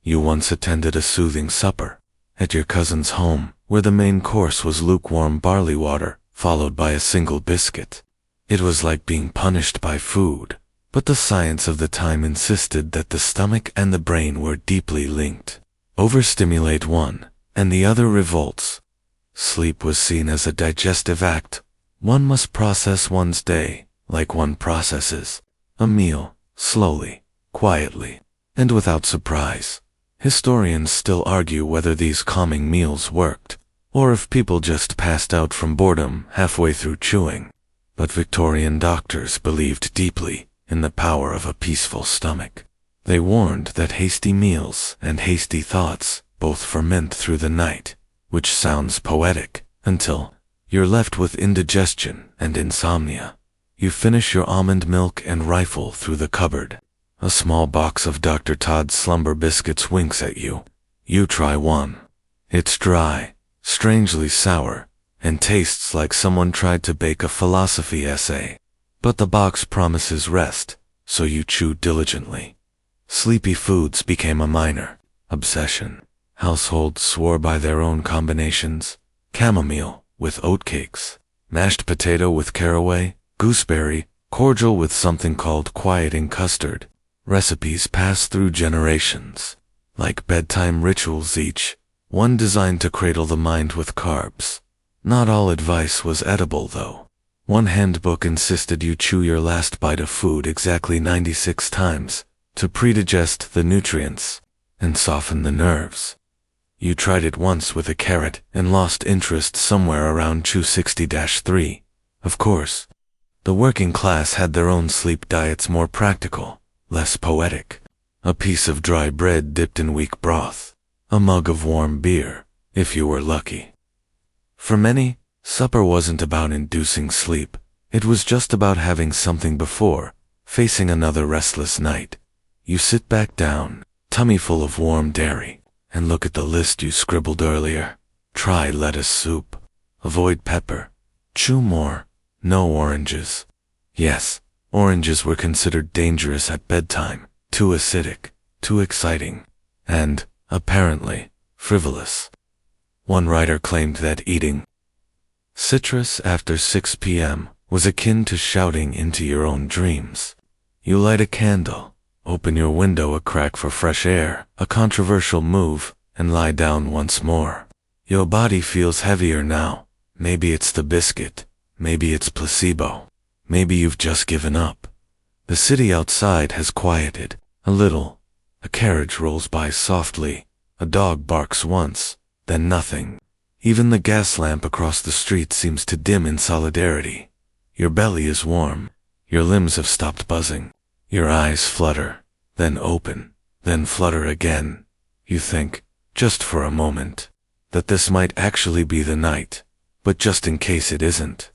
You once attended a soothing supper at your cousin's home, where the main course was lukewarm barley water, followed by a single biscuit. It was like being punished by food, but the science of the time insisted that the stomach and the brain were deeply linked. Overstimulate one, and the other revolts. Sleep was seen as a digestive act. One must process one's day, like one processes a meal, slowly, quietly, and without surprise. Historians still argue whether these calming meals worked, or if people just passed out from boredom halfway through chewing. But Victorian doctors believed deeply in the power of a peaceful stomach. They warned that hasty meals and hasty thoughts both ferment through the night, which sounds poetic, until you're left with indigestion and insomnia. You finish your almond milk and rifle through the cupboard. A small box of Dr. Todd's slumber biscuits winks at you. You try one. It's dry, strangely sour, and tastes like someone tried to bake a philosophy essay. But the box promises rest, so you chew diligently. Sleepy foods became a minor obsession. Households swore by their own combinations. Chamomile with oatcakes, mashed potato with caraway, gooseberry, cordial with something called quieting custard. Recipes pass through generations, like bedtime rituals each, one designed to cradle the mind with carbs. Not all advice was edible though. One handbook insisted you chew your last bite of food exactly 96 times to predigest the nutrients and soften the nerves. You tried it once with a carrot and lost interest somewhere around chew 60-3. Of course, the working class had their own sleep diets, more practical, less poetic. A piece of dry bread dipped in weak broth, a mug of warm beer, if you were lucky. For many, supper wasn't about inducing sleep. It was just about having something before facing another restless night. You sit back down, tummy full of warm dairy, and look at the list you scribbled earlier. Try lettuce soup. Avoid pepper. Chew more. No oranges. Yes, oranges were considered dangerous at bedtime, too acidic, too exciting, and, apparently, frivolous. One writer claimed that eating citrus after 6 p.m. was akin to shouting into your own dreams. You light a candle, open your window a crack for fresh air, a controversial move, and lie down once more. Your body feels heavier now. Maybe it's the biscuit. Maybe it's placebo. Maybe you've just given up. The city outside has quieted a little. A carriage rolls by softly. A dog barks once, then nothing. Even the gas lamp across the street seems to dim in solidarity. Your belly is warm. Your limbs have stopped buzzing. Your eyes flutter, then open, then flutter again. You think, just for a moment, that this might actually be the night. but just in case it isn't,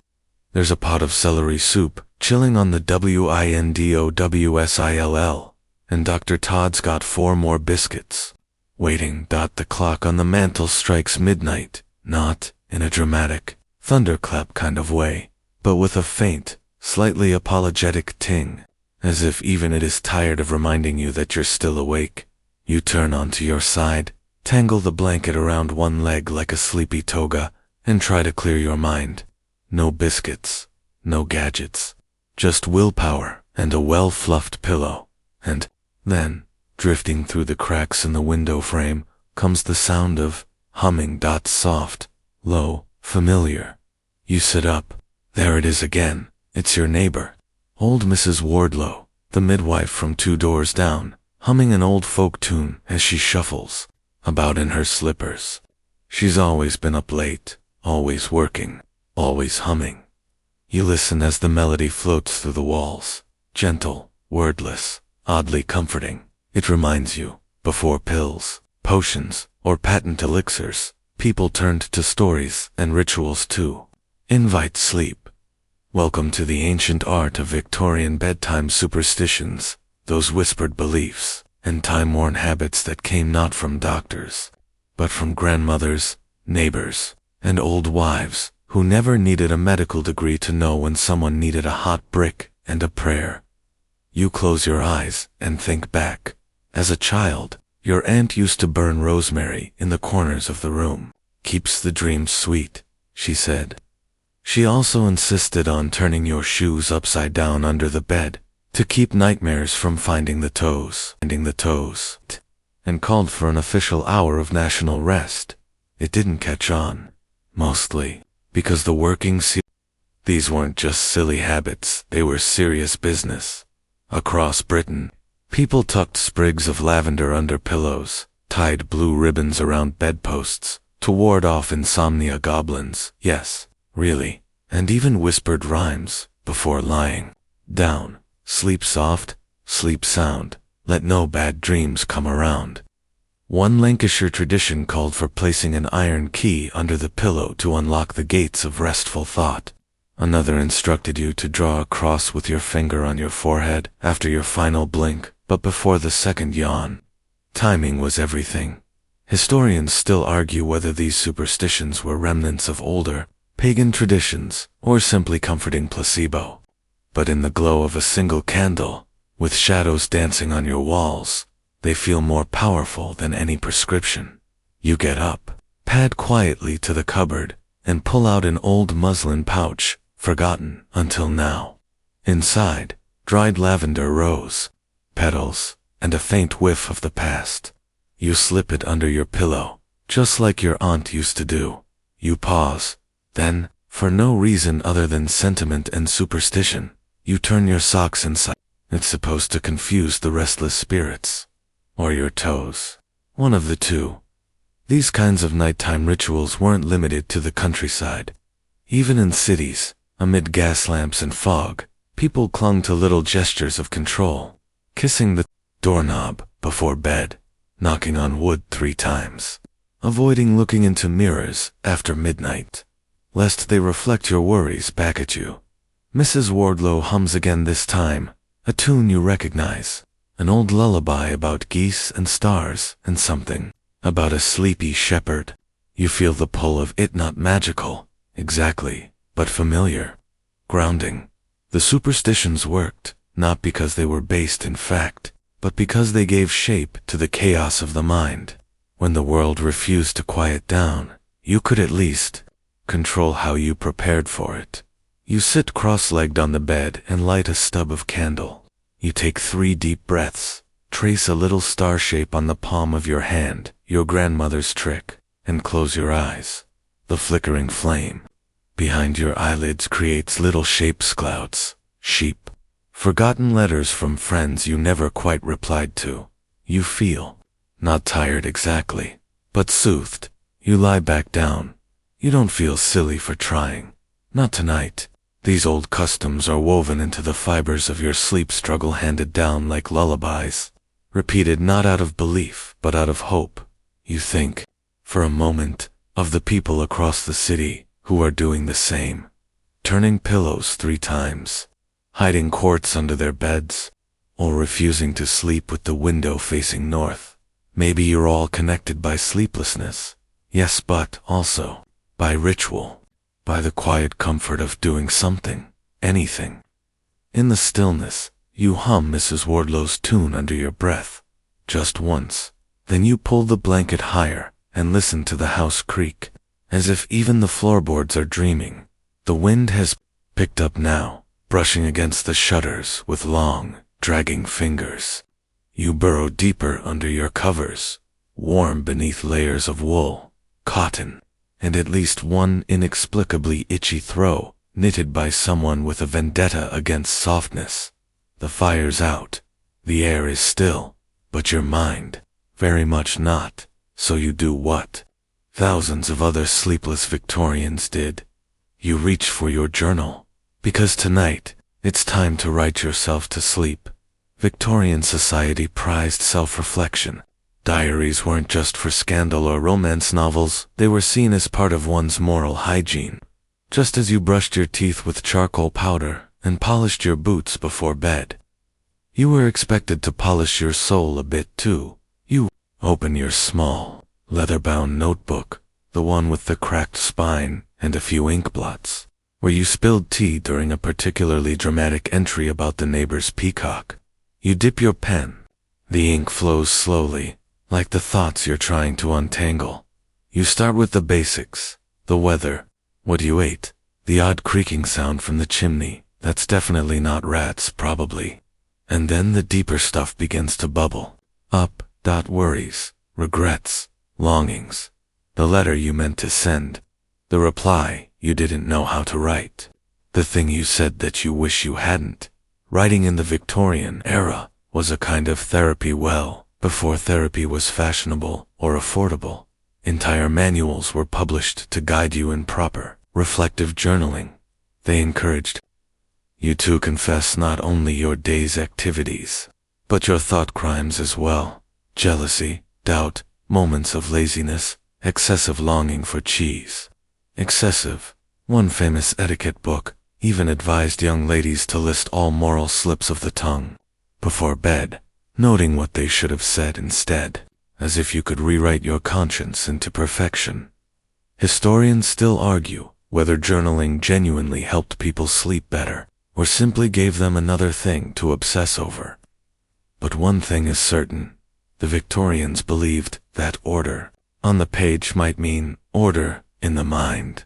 there's a pot of celery soup chilling on the WINDOWSILL, and Dr. Todd's got 4 more biscuits waiting. The clock on the mantel strikes midnight, not in a dramatic, thunderclap kind of way, but with a faint, slightly apologetic ting, as if even it is tired of reminding you that you're still awake. You turn onto your side, tangle the blanket around one leg like a sleepy toga, and try to clear your mind. No biscuits, no gadgets, just willpower and a well-fluffed pillow. And then, drifting through the cracks in the window frame, comes the sound of humming. Soft, low, familiar. You sit up. There it is again. It's your neighbor, old Mrs. Wardlow, the midwife from 2 doors down, humming an old folk tune as she shuffles about in her slippers. She's always been up late, always working, always humming. You listen as the melody floats through the walls, gentle, wordless, oddly comforting. It reminds you, before pills, potions, or patent elixirs, people turned to stories and rituals to invite sleep. Welcome to the ancient art of Victorian bedtime superstitions, those whispered beliefs and time-worn habits that came not from doctors, but from grandmothers, neighbors, and old wives who never needed a medical degree to know when someone needed a hot brick and a prayer. You close your eyes and think back. As a child, your aunt used to burn rosemary in the corners of the room. Keeps the dreams sweet, she said. She also insisted on turning your shoes upside down under the bed to keep nightmares from finding the toes, and called for an official hour of national rest. It didn't catch on, mostly because the these weren't just silly habits, they were serious business. Across Britain, people tucked sprigs of lavender under pillows, tied blue ribbons around bedposts to ward off insomnia goblins, yes, really, and even whispered rhymes before lying down. Sleep soft, sleep sound, let no bad dreams come around. One Lancashire tradition called for placing an iron key under the pillow to unlock the gates of restful thought. Another instructed you to draw a cross with your finger on your forehead after your final blink, but before the second yawn. Timing was everything. Historians still argue whether these superstitions were remnants of older, pagan traditions or simply comforting placebo. But in the glow of a single candle, with shadows dancing on your walls, they feel more powerful than any prescription. You get up, pad quietly to the cupboard, and pull out an old muslin pouch, forgotten until now. Inside, dried lavender rose, petals, and a faint whiff of the past. You slip it under your pillow, just like your aunt used to do. You pause, then, for no reason other than sentiment and superstition, you turn your socks inside. It's supposed to confuse the restless spirits. Or your toes. One of the two. These kinds of nighttime rituals weren't limited to the countryside. Even in cities, amid gas lamps and fog, people clung to little gestures of control. Kissing the doorknob before bed, knocking on wood 3 times, avoiding looking into mirrors after midnight, lest they reflect your worries back at you. Mrs. Wardlow hums again this time, a tune you recognize, an old lullaby about geese and stars and something about a sleepy shepherd. You feel the pull of it, not magical, exactly, but familiar, grounding. The superstitions worked, not because they were based in fact, but because they gave shape to the chaos of the mind. When the world refused to quiet down, you could at least control how you prepared for it. You sit cross-legged on the bed and light a stub of candle. You take 3 deep breaths, trace a little star shape on the palm of your hand, your grandmother's trick, and close your eyes. The flickering flame behind your eyelids creates little shapes, clouds, sheep, forgotten letters from friends you never quite replied to. You feel, not tired exactly, but soothed. You lie back down. You don't feel silly for trying. Not tonight. These old customs are woven into the fibers of your sleep struggle, handed down like lullabies, repeated not out of belief but out of hope. You think, for a moment, of the people across the city who are doing the same. Turning pillows 3 times, hiding quartz under their beds, or refusing to sleep with the window facing north. Maybe you're all connected by sleeplessness. Yes, but also by ritual, by the quiet comfort of doing something, anything. In the stillness, you hum Mrs. Wardlow's tune under your breath, just once. Then you pull the blanket higher and listen to the house creak, as if even the floorboards are dreaming. The wind has picked up now, brushing against the shutters with long, dragging fingers. You burrow deeper under your covers, warm beneath layers of wool, cotton, and at least one inexplicably itchy throw, knitted by someone with a vendetta against softness. The fire's out, the air is still, but your mind, very much not. So you do what thousands of other sleepless Victorians did. You reach for your journal, because tonight, it's time to write yourself to sleep. Victorian society prized self-reflection. Diaries weren't just for scandal or romance novels, they were seen as part of one's moral hygiene. Just as you brushed your teeth with charcoal powder and polished your boots before bed, you were expected to polish your soul a bit too. You open your small, leather-bound notebook, the one with the cracked spine and a few ink blots, where you spilled tea during a particularly dramatic entry about the neighbor's peacock. You dip your pen. The ink flows slowly, like the thoughts you're trying to untangle. You start with the basics, the weather, what you ate, the odd creaking sound from the chimney. That's definitely not rats, probably. And then the deeper stuff begins to bubble up. Worries, regrets, longings, the letter you meant to send, the reply you didn't know how to write, the thing you said that you wish you hadn't. Writing in the Victorian era was a kind of therapy well before therapy was fashionable or affordable. Entire manuals were published to guide you in proper, reflective journaling. They encouraged you to confess not only your day's activities, but your thought crimes as well. Jealousy, doubt, moments of laziness, excessive longing for cheese. Excessive. One famous etiquette book even advised young ladies to list all moral slips of the tongue before bed, noting what they should have said instead, as if you could rewrite your conscience into perfection. Historians still argue whether journaling genuinely helped people sleep better, or simply gave them another thing to obsess over. But one thing is certain. The Victorians believed that order on the page might mean order in the mind.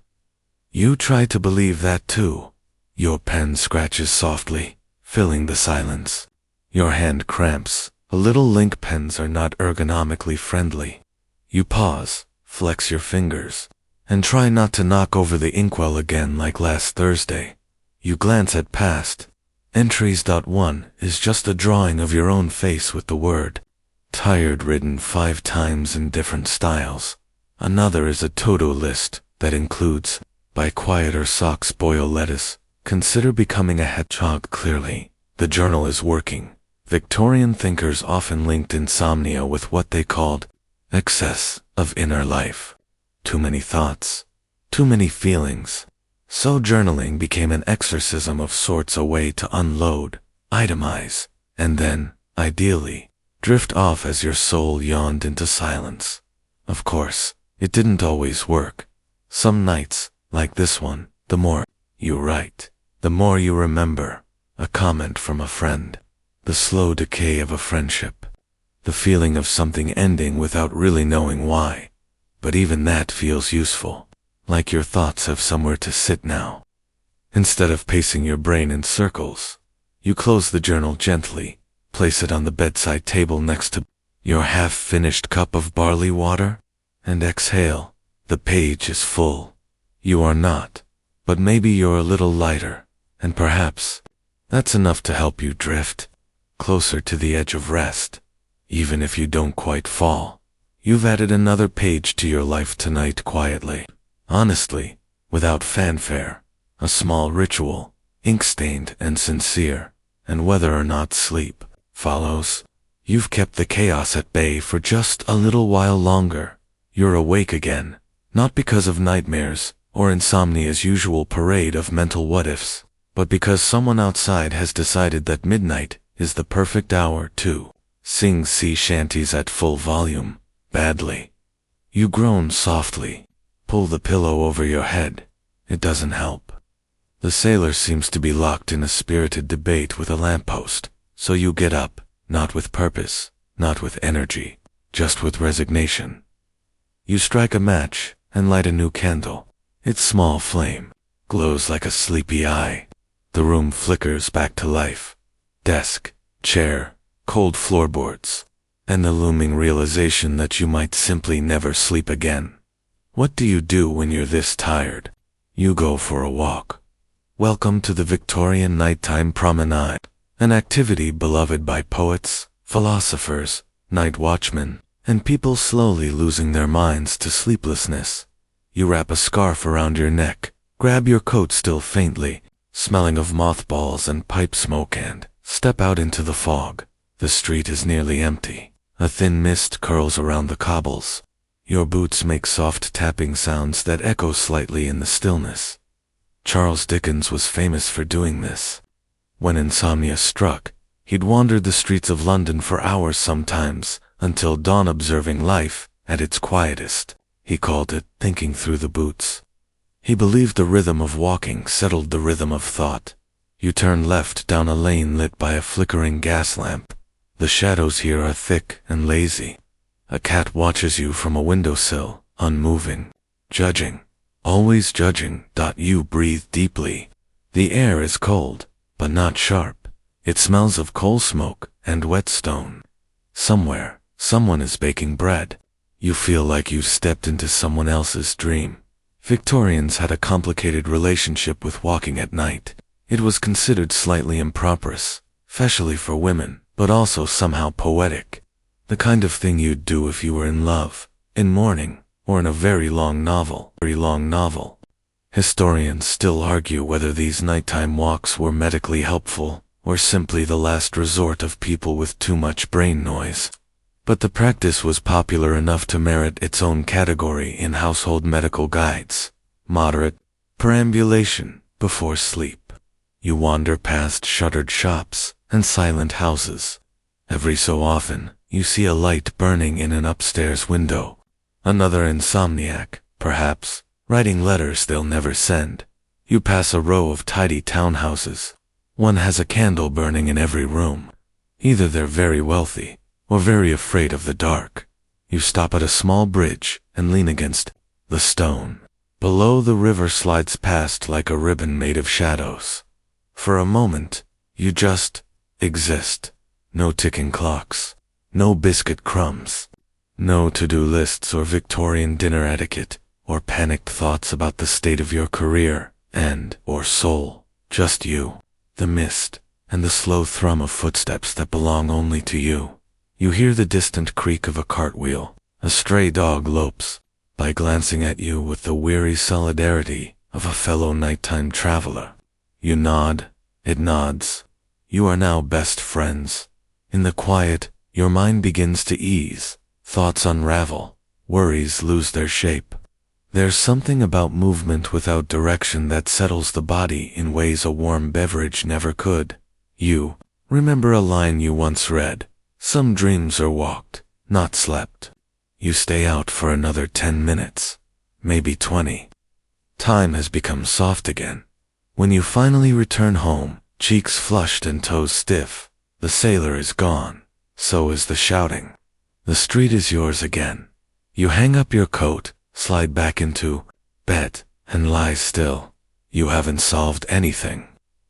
You try to believe that too. Your pen scratches softly, filling the silence. Your hand cramps. Little link pens are not ergonomically friendly. You pause, flex your fingers, and try not to knock over the inkwell again like last Thursday. You glance at past entries. One is just a drawing of your own face with the word tired written 5 times in different styles. Another is a to-do list that includes, buy quieter socks, boil lettuce, consider becoming a hedgehog. Clearly, the journal is working. Victorian thinkers often linked insomnia with what they called excess of inner life. Too many thoughts, too many feelings. So journaling became an exorcism of sorts, a way to unload, itemize, and then, ideally, drift off as your soul yawned into silence. Of course, it didn't always work. Some nights, like this one, the more you write, the more you remember. A comment from a friend, the slow decay of a friendship, the feeling of something ending without really knowing why. But even that feels useful, like your thoughts have somewhere to sit now. Instead of pacing your brain in circles, you close the journal gently, place it on the bedside table next to your half-finished cup of barley water, and exhale. The page is full. You are not, but maybe you're a little lighter, and perhaps that's enough to help you drift closer to the edge of rest. Even if you don't quite fall, you've added another page to your life tonight quietly, honestly, without fanfare, a small ritual, ink-stained and sincere, and whether or not sleep follows, you've kept the chaos at bay for just a little while longer. You're awake again, not because of nightmares, or insomnia's usual parade of mental what-ifs, but because someone outside has decided that midnight is the perfect hour to sing sea shanties at full volume, badly. You groan softly, pull the pillow over your head. It doesn't help. The sailor seems to be locked in a spirited debate with a lamppost, so you get up, not with purpose, not with energy, just with resignation. You strike a match and light a new candle. Its small flame glows like a sleepy eye. The room flickers back to life. Desk, chair, cold floorboards, and the looming realization that you might simply never sleep again. What do you do when you're this tired? You go for a walk. Welcome to the Victorian nighttime promenade, an activity beloved by poets, philosophers, night watchmen, and people slowly losing their minds to sleeplessness. You wrap a scarf around your neck, grab your coat still faintly, smelling of mothballs and pipe smoke, and step out into the fog. The street is nearly empty. A thin mist curls around the cobbles. Your boots make soft tapping sounds that echo slightly in the stillness. Charles Dickens was famous for doing this. When insomnia struck, he'd wandered the streets of London for hours sometimes, until dawn, observing life at its quietest. He called it thinking through the boots. He believed the rhythm of walking settled the rhythm of thought. You turn left down a lane lit by a flickering gas lamp. The shadows here are thick and lazy. A cat watches you from a windowsill, unmoving, judging, always judging. You breathe deeply. The air is cold, but not sharp. It smells of coal smoke and wet stone. Somewhere, someone is baking bread. You feel like you've stepped into someone else's dream. Victorians had a complicated relationship with walking at night. It was considered slightly improperous, especially for women, but also somehow poetic. The kind of thing you'd do if you were in love, in mourning, or in a very long novel. Historians still argue whether these nighttime walks were medically helpful, or simply the last resort of people with too much brain noise. But the practice was popular enough to merit its own category in household medical guides. Moderate perambulation before sleep. You wander past shuttered shops and silent houses. Every so often, you see a light burning in an upstairs window. Another insomniac, perhaps, writing letters they'll never send. You pass a row of tidy townhouses. One has a candle burning in every room. Either they're very wealthy, or very afraid of the dark. You stop at a small bridge and lean against the stone. Below, the river slides past like a ribbon made of shadows. For a moment, you just exist. No ticking clocks, no biscuit crumbs, no to-do lists or Victorian dinner etiquette, or panicked thoughts about the state of your career or soul. Just you, the mist, and the slow thrum of footsteps that belong only to you. You hear the distant creak of a cartwheel. A stray dog lopes by, glancing at you with the weary solidarity of a fellow nighttime traveler. You nod, it nods. You are now best friends. In the quiet, your mind begins to ease. Thoughts unravel. Worries lose their shape. There's something about movement without direction that settles the body in ways a warm beverage never could. You remember a line you once read. Some dreams are walked, not slept. You stay out for another 10 minutes, maybe 20. Time has become soft again. When you finally return home, cheeks flushed and toes stiff, the sailor is gone. So is the shouting. The street is yours again. You hang up your coat, slide back into bed, and lie still. You haven't solved anything.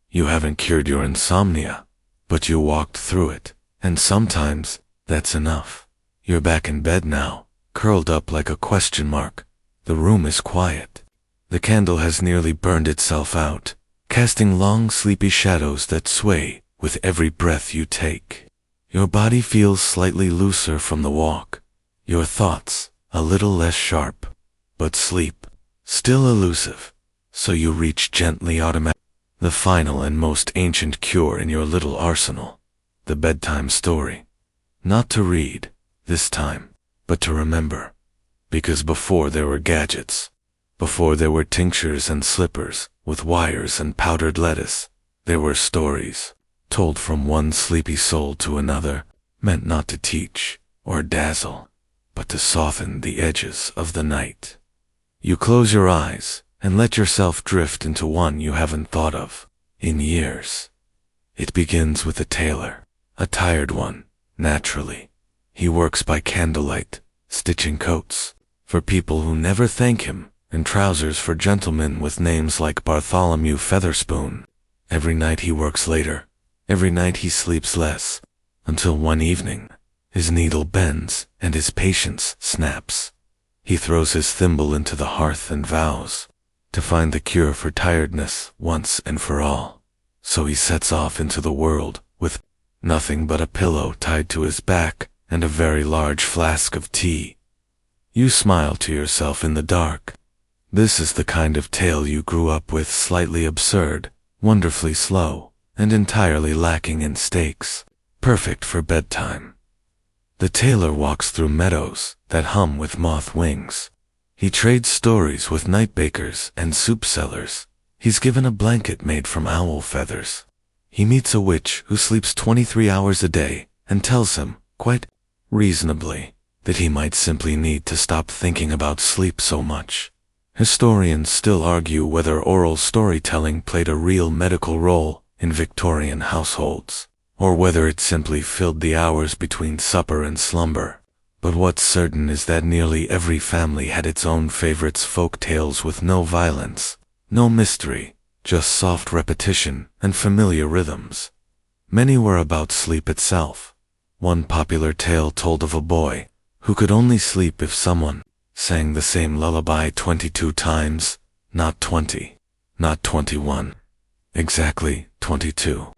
You haven't cured your insomnia, but you walked through it. And sometimes, that's enough. You're back in bed now, curled up like a question mark. The room is quiet. The candle has nearly burned itself out, casting long sleepy shadows that sway with every breath you take. Your body feels slightly looser from the walk. Your thoughts, a little less sharp. But sleep, still elusive. So you reach gently automatic. The final and most ancient cure in your little arsenal. The bedtime story. Not to read, this time, but to remember. Because before there were gadgets, Before there were tinctures and slippers, with wires and powdered lettuce, there were stories, told from one sleepy soul to another, meant not to teach or dazzle, but to soften the edges of the night. You close your eyes and let yourself drift into one you haven't thought of in years. It begins with a tailor, a tired one, naturally. He works by candlelight, stitching coats for people who never thank him, and trousers for gentlemen with names like Bartholomew Featherspoon. Every night he works later, every night he sleeps less, until one evening, his needle bends and his patience snaps. He throws his thimble into the hearth and vows to find the cure for tiredness once and for all. So he sets off into the world with nothing but a pillow tied to his back and a very large flask of tea. You smile to yourself in the dark. This is the kind of tale you grew up with, slightly absurd, wonderfully slow, and entirely lacking in stakes, perfect for bedtime. The tailor walks through meadows that hum with moth wings. He trades stories with night bakers and soup sellers. He's given a blanket made from owl feathers. He meets a witch who sleeps 23 hours a day and tells him, quite reasonably, that he might simply need to stop thinking about sleep so much. Historians still argue whether oral storytelling played a real medical role in Victorian households, or whether it simply filled the hours between supper and slumber. But what's certain is that nearly every family had its own favorites, folk tales with no violence, no mystery, just soft repetition and familiar rhythms. Many were about sleep itself. One popular tale told of a boy who could only sleep if someone sang the same lullaby 22 times, not 20, not 21, exactly 22.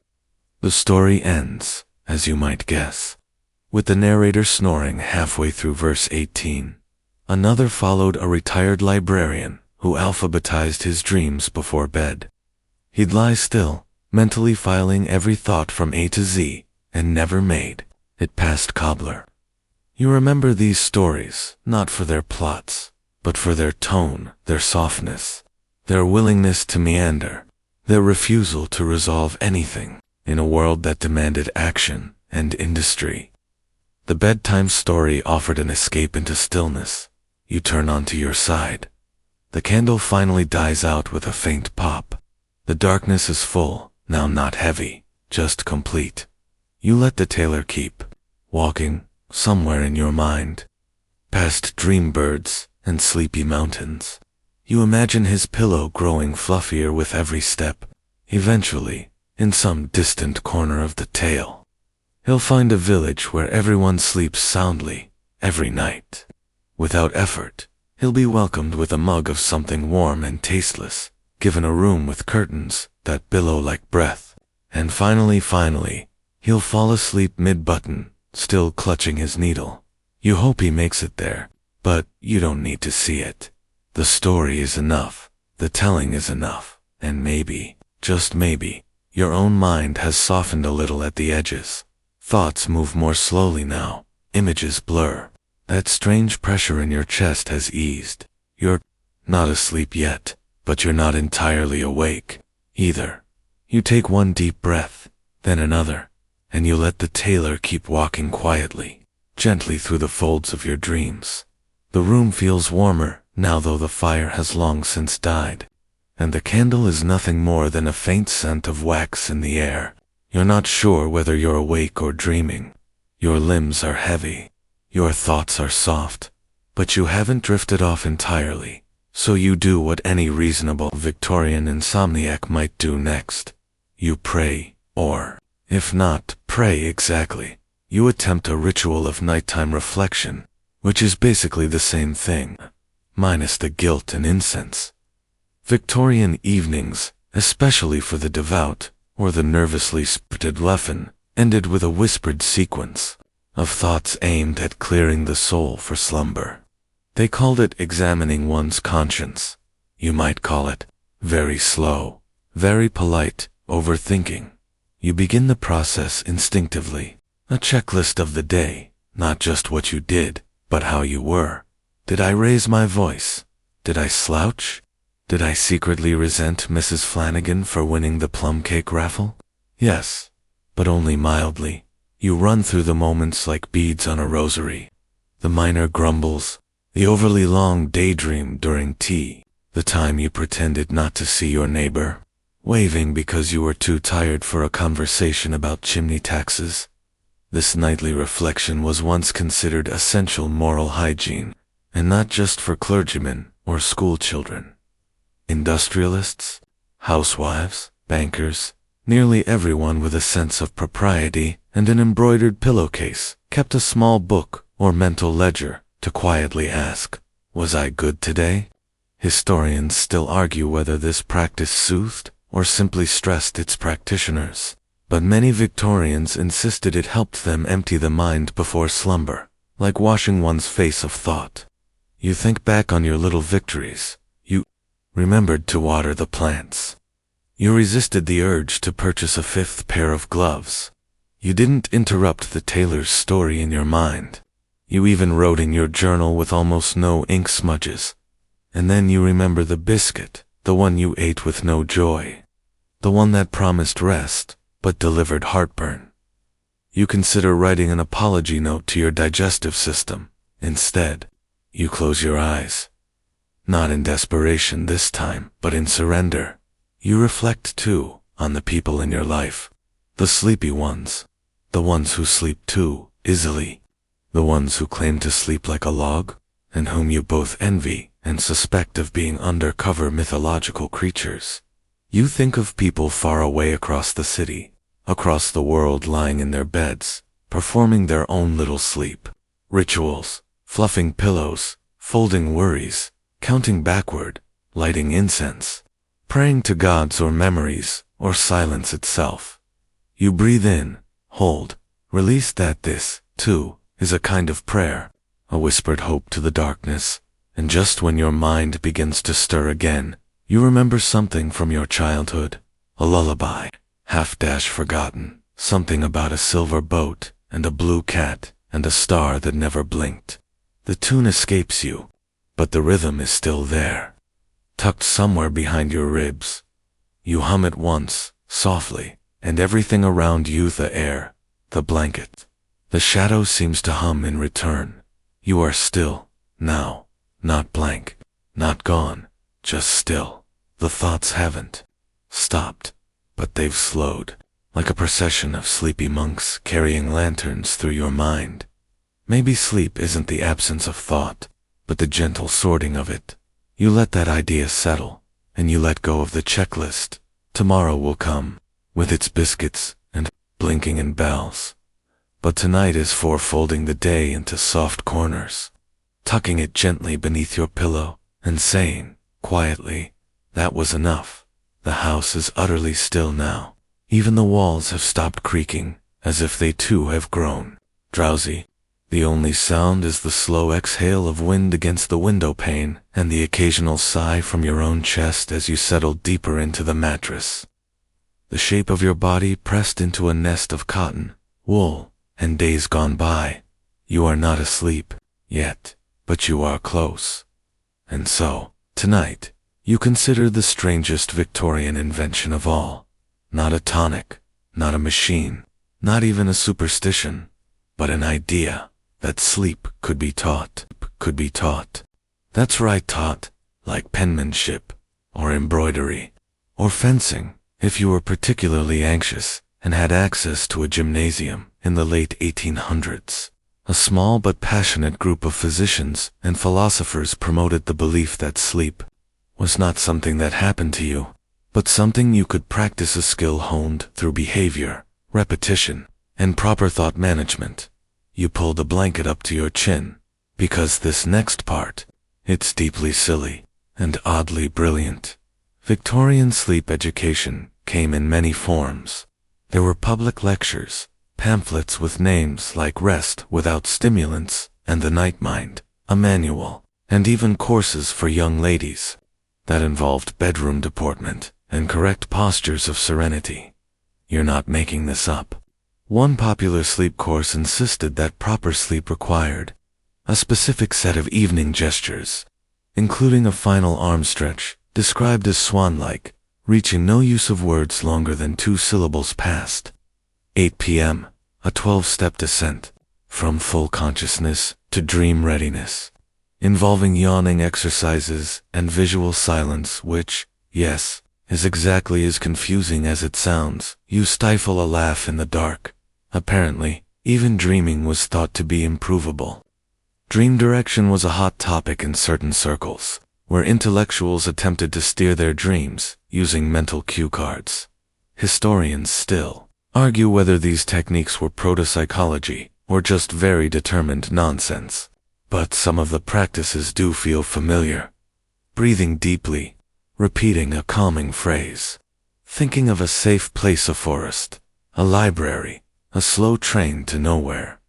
The story ends, as you might guess, with the narrator snoring halfway through verse 18. Another followed a retired librarian who alphabetized his dreams before bed. He'd lie still, mentally filing every thought from A to Z, and never made it past cobbler. You remember these stories, not for their plots, but for their tone, their softness, their willingness to meander, their refusal to resolve anything in a world that demanded action and industry. The bedtime story offered an escape into stillness. You turn onto your side. The candle finally dies out with a faint pop. The darkness is full, now not heavy, just complete. You let the tailor keep walking somewhere in your mind, past dream birds and sleepy mountains. You imagine his pillow growing fluffier with every step. Eventually, in some distant corner of the tale, he'll find a village where everyone sleeps soundly, every night. Without effort, he'll be welcomed with a mug of something warm and tasteless, given a room with curtains that billow like breath, and finally, he'll fall asleep mid-button, still clutching his needle. You hope he makes it there, but you don't need to see it. The story is enough, the telling is enough, and maybe, just maybe, your own mind has softened a little at the edges. Thoughts move more slowly now, images blur. That strange pressure in your chest has eased. You're not asleep yet, but you're not entirely awake either. You take one deep breath, then another, and you let the tailor keep walking quietly, gently through the folds of your dreams. The room feels warmer now, though the fire has long since died, and the candle is nothing more than a faint scent of wax in the air. You're not sure whether you're awake or dreaming. Your limbs are heavy, your thoughts are soft, but you haven't drifted off entirely, so you do what any reasonable Victorian insomniac might do next. You pray, or, if not pray exactly, you attempt a ritual of nighttime reflection, which is basically the same thing, minus the guilt and incense. Victorian evenings, especially for the devout, or the nervously spirited Leffen, ended with a whispered sequence of thoughts aimed at clearing the soul for slumber. They called it examining one's conscience. You might call it very slow, very polite overthinking. You begin the process instinctively, a checklist of the day, not just what you did, but how you were. Did I raise my voice? Did I slouch? Did I secretly resent Mrs. Flanagan for winning the plum cake raffle? Yes, but only mildly. You run through the moments like beads on a rosary. The minor grumbles, the overly long daydream during tea, the time you pretended not to see your neighbor, waving because you were too tired for a conversation about chimney taxes. This nightly reflection was once considered essential moral hygiene, and not just for clergymen or school children. Industrialists, housewives, bankers, nearly everyone with a sense of propriety and an embroidered pillowcase kept a small book or mental ledger to quietly ask, "Was I good today?" Historians still argue whether this practice soothed or simply stressed its practitioners, but many Victorians insisted it helped them empty the mind before slumber, like washing one's face of thought. You think back on your little victories. You remembered to water the plants. You resisted the urge to purchase a fifth pair of gloves. You didn't interrupt the tailor's story in your mind. You even wrote in your journal with almost no ink smudges. And then you remember the biscuit, the one you ate with no joy, the one that promised rest but delivered heartburn. You consider writing an apology note to your digestive system. Instead, you close your eyes. Not in desperation this time, but in surrender. You reflect, too, on the people in your life. The sleepy ones. The ones who sleep too easily. The ones who claim to sleep like a log, and whom you both envy and suspect of being undercover mythological creatures. You think of people far away across the city, across the world, lying in their beds, performing their own little sleep rituals, fluffing pillows, folding worries, counting backward, lighting incense, praying to gods or memories or silence itself. You breathe in, hold, release that this, too, is a kind of prayer, a whispered hope to the darkness, and just when your mind begins to stir again, you remember something from your childhood, a lullaby, half-dash forgotten, something about a silver boat and a blue cat and a star that never blinked. The tune escapes you, but the rhythm is still there, tucked somewhere behind your ribs. You hum it once, softly, and everything around you, the air, the blanket, the shadow seems to hum in return. You are still, now, not blank, not gone, just still. The thoughts haven't stopped, but they've slowed, like a procession of sleepy monks carrying lanterns through your mind. Maybe sleep isn't the absence of thought, but the gentle sorting of it. You let that idea settle, and you let go of the checklist. Tomorrow will come, with its biscuits and blinking and bells. But tonight is for folding the day into soft corners, tucking it gently beneath your pillow, and saying, quietly, that was enough. The house is utterly still now. Even the walls have stopped creaking, as if they too have grown drowsy. The only sound is the slow exhale of wind against the window pane and the occasional sigh from your own chest as you settle deeper into the mattress. The shape of your body pressed into a nest of cotton, wool, and days gone by. You are not asleep yet, but you are close. And so, tonight, you consider the strangest Victorian invention of all. Not a tonic, not a machine, not even a superstition, but an idea that sleep could be taught. That's right, taught, like penmanship, or embroidery, or fencing, if you were particularly anxious and had access to a gymnasium in the late 1800s. A small but passionate group of physicians and philosophers promoted the belief that sleep was not something that happened to you, but something you could practice, a skill honed through behavior, repetition, and proper thought management. You pulled a blanket up to your chin, because this next part, it's deeply silly and oddly brilliant. Victorian sleep education came in many forms. There were public lectures, pamphlets with names like Rest Without Stimulants and The Night Mind, a manual, and even courses for young ladies that involved bedroom deportment and correct postures of serenity. You're not making this up. One popular sleep course insisted that proper sleep required a specific set of evening gestures, including a final arm stretch, described as swan-like, reaching no use of words longer than 2 syllables past. 8 p.m., a 12-step descent, from full consciousness to dream readiness, involving yawning exercises and visual silence which, yes, is exactly as confusing as it sounds. You stifle a laugh in the dark. Apparently, even dreaming was thought to be improvable. Dream direction was a hot topic in certain circles, where intellectuals attempted to steer their dreams using mental cue cards. Historians still argue whether these techniques were proto-psychology or just very determined nonsense. But some of the practices do feel familiar. Breathing deeply, repeating a calming phrase, thinking of a safe place, a forest, a library, a slow train to nowhere.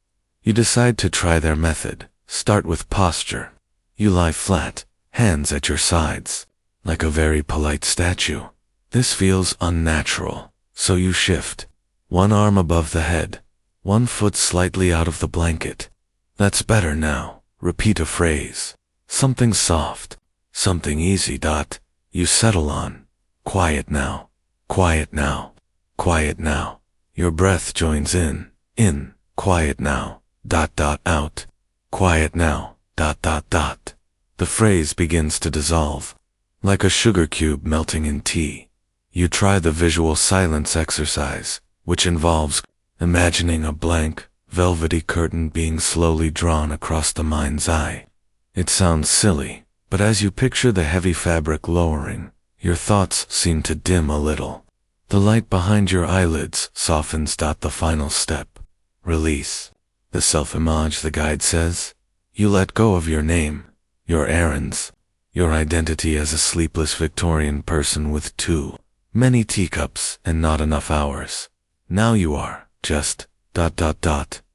You decide to try their method. Start with posture. You lie flat, hands at your sides, like a very polite statue. This feels unnatural, so you shift. One arm above the head, one foot slightly out of the blanket. That's better now. Repeat a phrase. Something soft, something easy. You settle on. Quiet now. Quiet now. Quiet now. Your breath joins in. Quiet now. Out. Quiet now. The phrase begins to dissolve, like a sugar cube melting in tea. You try the visual silence exercise, which involves imagining a blank, velvety curtain being slowly drawn across the mind's eye. It sounds silly, but as you picture the heavy fabric lowering, your thoughts seem to dim a little. The light behind your eyelids softens. The final step. Release. The self-image, the guide says. You let go of your name, your errands, your identity as a sleepless Victorian person with too many teacups and not enough hours. Now you are just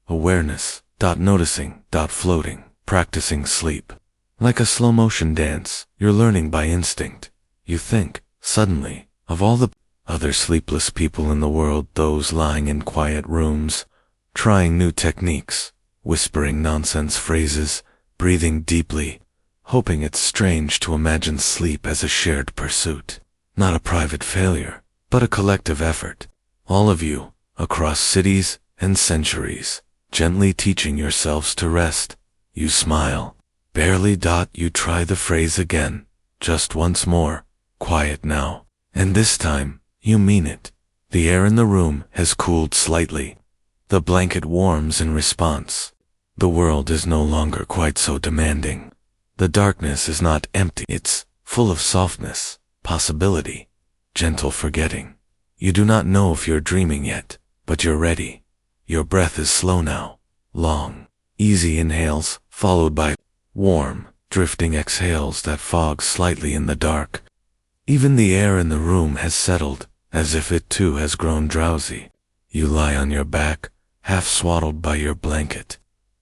awareness, noticing, floating, practicing sleep. Like a slow-motion dance, you're learning by instinct. You think, suddenly, of all the other sleepless people in the world, those lying in quiet rooms, trying new techniques, whispering nonsense phrases, breathing deeply, hoping. It's strange to imagine sleep as a shared pursuit, not a private failure, but a collective effort. All of you, across cities and centuries, gently teaching yourselves to rest. You smile. Barely. You try the phrase again, just once more. Quiet now. And this time, you mean it. The air in the room has cooled slightly. The blanket warms in response. The world is no longer quite so demanding. The darkness is not empty. It's full of softness, possibility, gentle forgetting. You do not know if you're dreaming yet, but you're ready. Your breath is slow now. Long, easy inhales, followed by warm, drifting exhales that fog slightly in the dark. Even the air in the room has settled, as if it too has grown drowsy. You lie on your back, half swaddled by your blanket,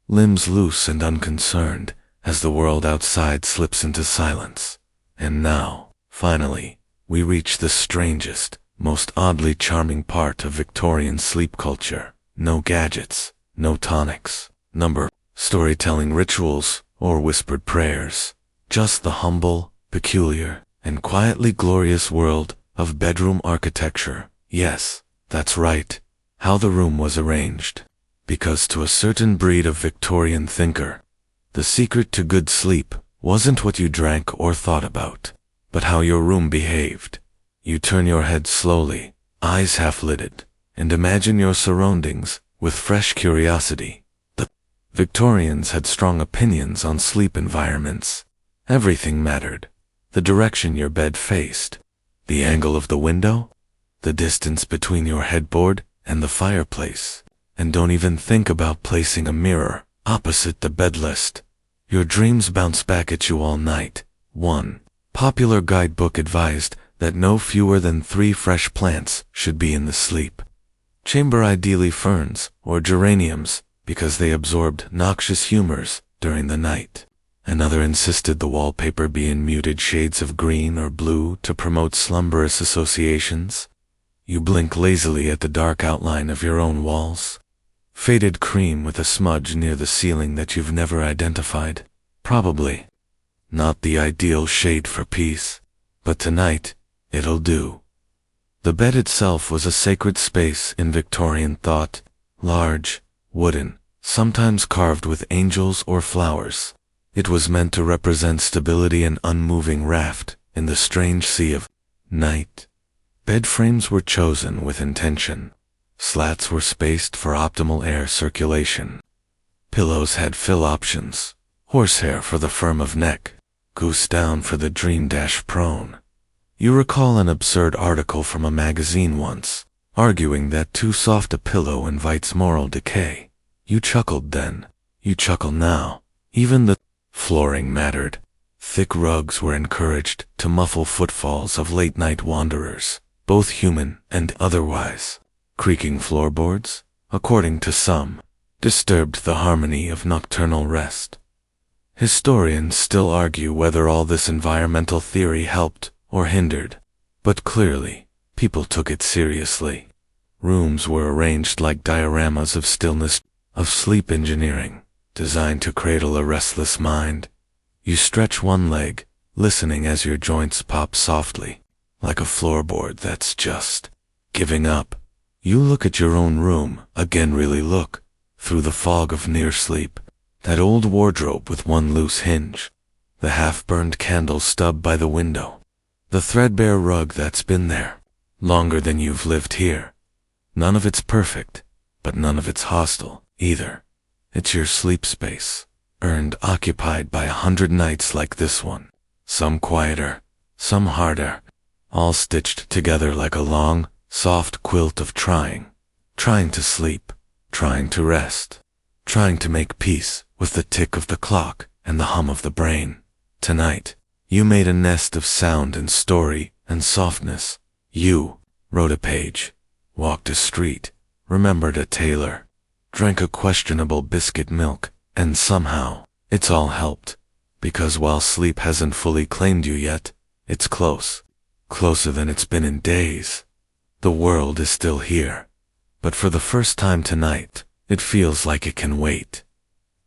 limbs loose and unconcerned, as the world outside slips into silence. And now, finally, we reach the strangest, most oddly charming part of Victorian sleep culture. No gadgets, no tonics, storytelling rituals, or whispered prayers. Just the humble, peculiar, and quietly glorious world of bedroom architecture. Yes, that's right, how the room was arranged. Because to a certain breed of Victorian thinker, the secret to good sleep wasn't what you drank or thought about, but how your room behaved. You turn your head slowly, eyes half-lidded, and imagine your surroundings with fresh curiosity. The Victorians had strong opinions on sleep environments. Everything mattered. The direction your bed faced, the angle of the window, the distance between your headboard and the fireplace. And don't even think about placing a mirror opposite the bed list. Your dreams bounce back at you all night. One popular guidebook advised that no fewer than 3 fresh plants should be in the sleep chamber, ideally ferns or geraniums, because they absorbed noxious humors during the night. Another insisted the wallpaper be in muted shades of green or blue to promote slumberous associations. You blink lazily at the dark outline of your own walls. Faded cream with a smudge near the ceiling that you've never identified. Probably not the ideal shade for peace, but tonight, it'll do. The bed itself was a sacred space in Victorian thought, large, wooden, sometimes carved with angels or flowers. It was meant to represent stability and unmoving raft in the strange sea of night. Bed frames were chosen with intention. Slats were spaced for optimal air circulation. Pillows had fill options, horsehair for the firm of neck, goose down for the dream-prone. You recall an absurd article from a magazine once, arguing that too soft a pillow invites moral decay. You chuckled then. You chuckle now. Even the flooring mattered. Thick rugs were encouraged to muffle footfalls of late-night wanderers, both human and otherwise. Creaking floorboards, according to some, disturbed the harmony of nocturnal rest. Historians still argue whether all this environmental theory helped or hindered, but clearly, people took it seriously. Rooms were arranged like dioramas of stillness, of sleep engineering, designed to cradle a restless mind. You stretch one leg, listening as your joints pop softly, like a floorboard that's just giving up. You look at your own room, again really look, through the fog of near sleep, that old wardrobe with one loose hinge, the half-burned candle stub by the window, the threadbare rug that's been there longer than you've lived here. None of it's perfect, but none of it's hostile either. It's your sleep space, earned occupied by 100 nights like this one, some quieter, some harder, all stitched together like a long, soft quilt of trying to sleep, trying to rest, trying to make peace with the tick of the clock and the hum of the brain. Tonight, you made a nest of sound and story and softness. You wrote a page, walked a street, remembered a tailor, drank a questionable biscuit milk, and somehow, it's all helped. Because while sleep hasn't fully claimed you yet, it's close, closer than it's been in days. The world is still here, but for the first time tonight, it feels like it can wait.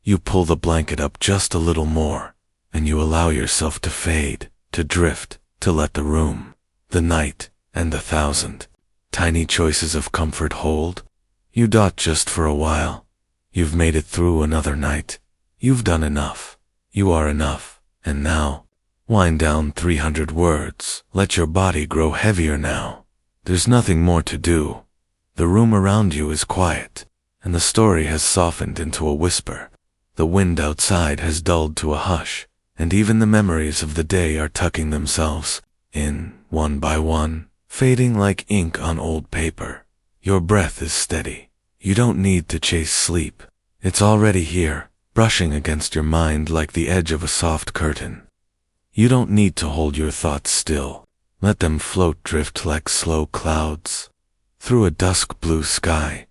You pull the blanket up just a little more, and you allow yourself to fade, to drift, to let the room, the night, and the 1,000 tiny choices of comfort hold. You dot just for a while. You've made it through another night. You've done enough. You are enough. And now, wind down 300 words. Let your body grow heavier now. There's nothing more to do. The room around you is quiet, and the story has softened into a whisper. The wind outside has dulled to a hush, and even the memories of the day are tucking themselves in, one by one, fading like ink on old paper. Your breath is steady. You don't need to chase sleep. It's already here, brushing against your mind like the edge of a soft curtain. You don't need to hold your thoughts still. Let them float, drift like slow clouds through a dusk blue sky.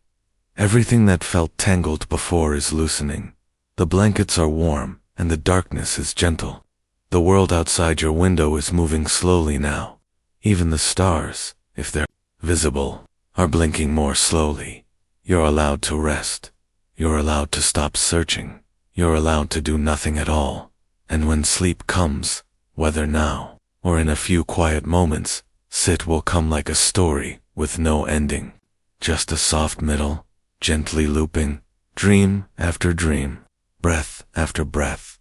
Everything that felt tangled before is loosening. The blankets are warm, and the darkness is gentle. The world outside your window is moving slowly now. Even the stars, if they're visible, are blinking more slowly. You're allowed to rest. You're allowed to stop searching. You're allowed to do nothing at all. And when sleep comes, whether now or in a few quiet moments, it will come like a story with no ending. Just a soft middle, gently looping, dream after dream, breath after breath.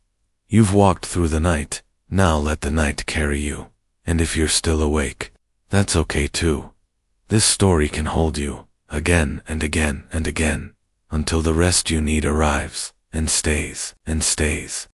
You've walked through the night, now let the night carry you. And if you're still awake, that's okay too. This story can hold you, again and again and again, until the rest you need arrives, and stays, and stays.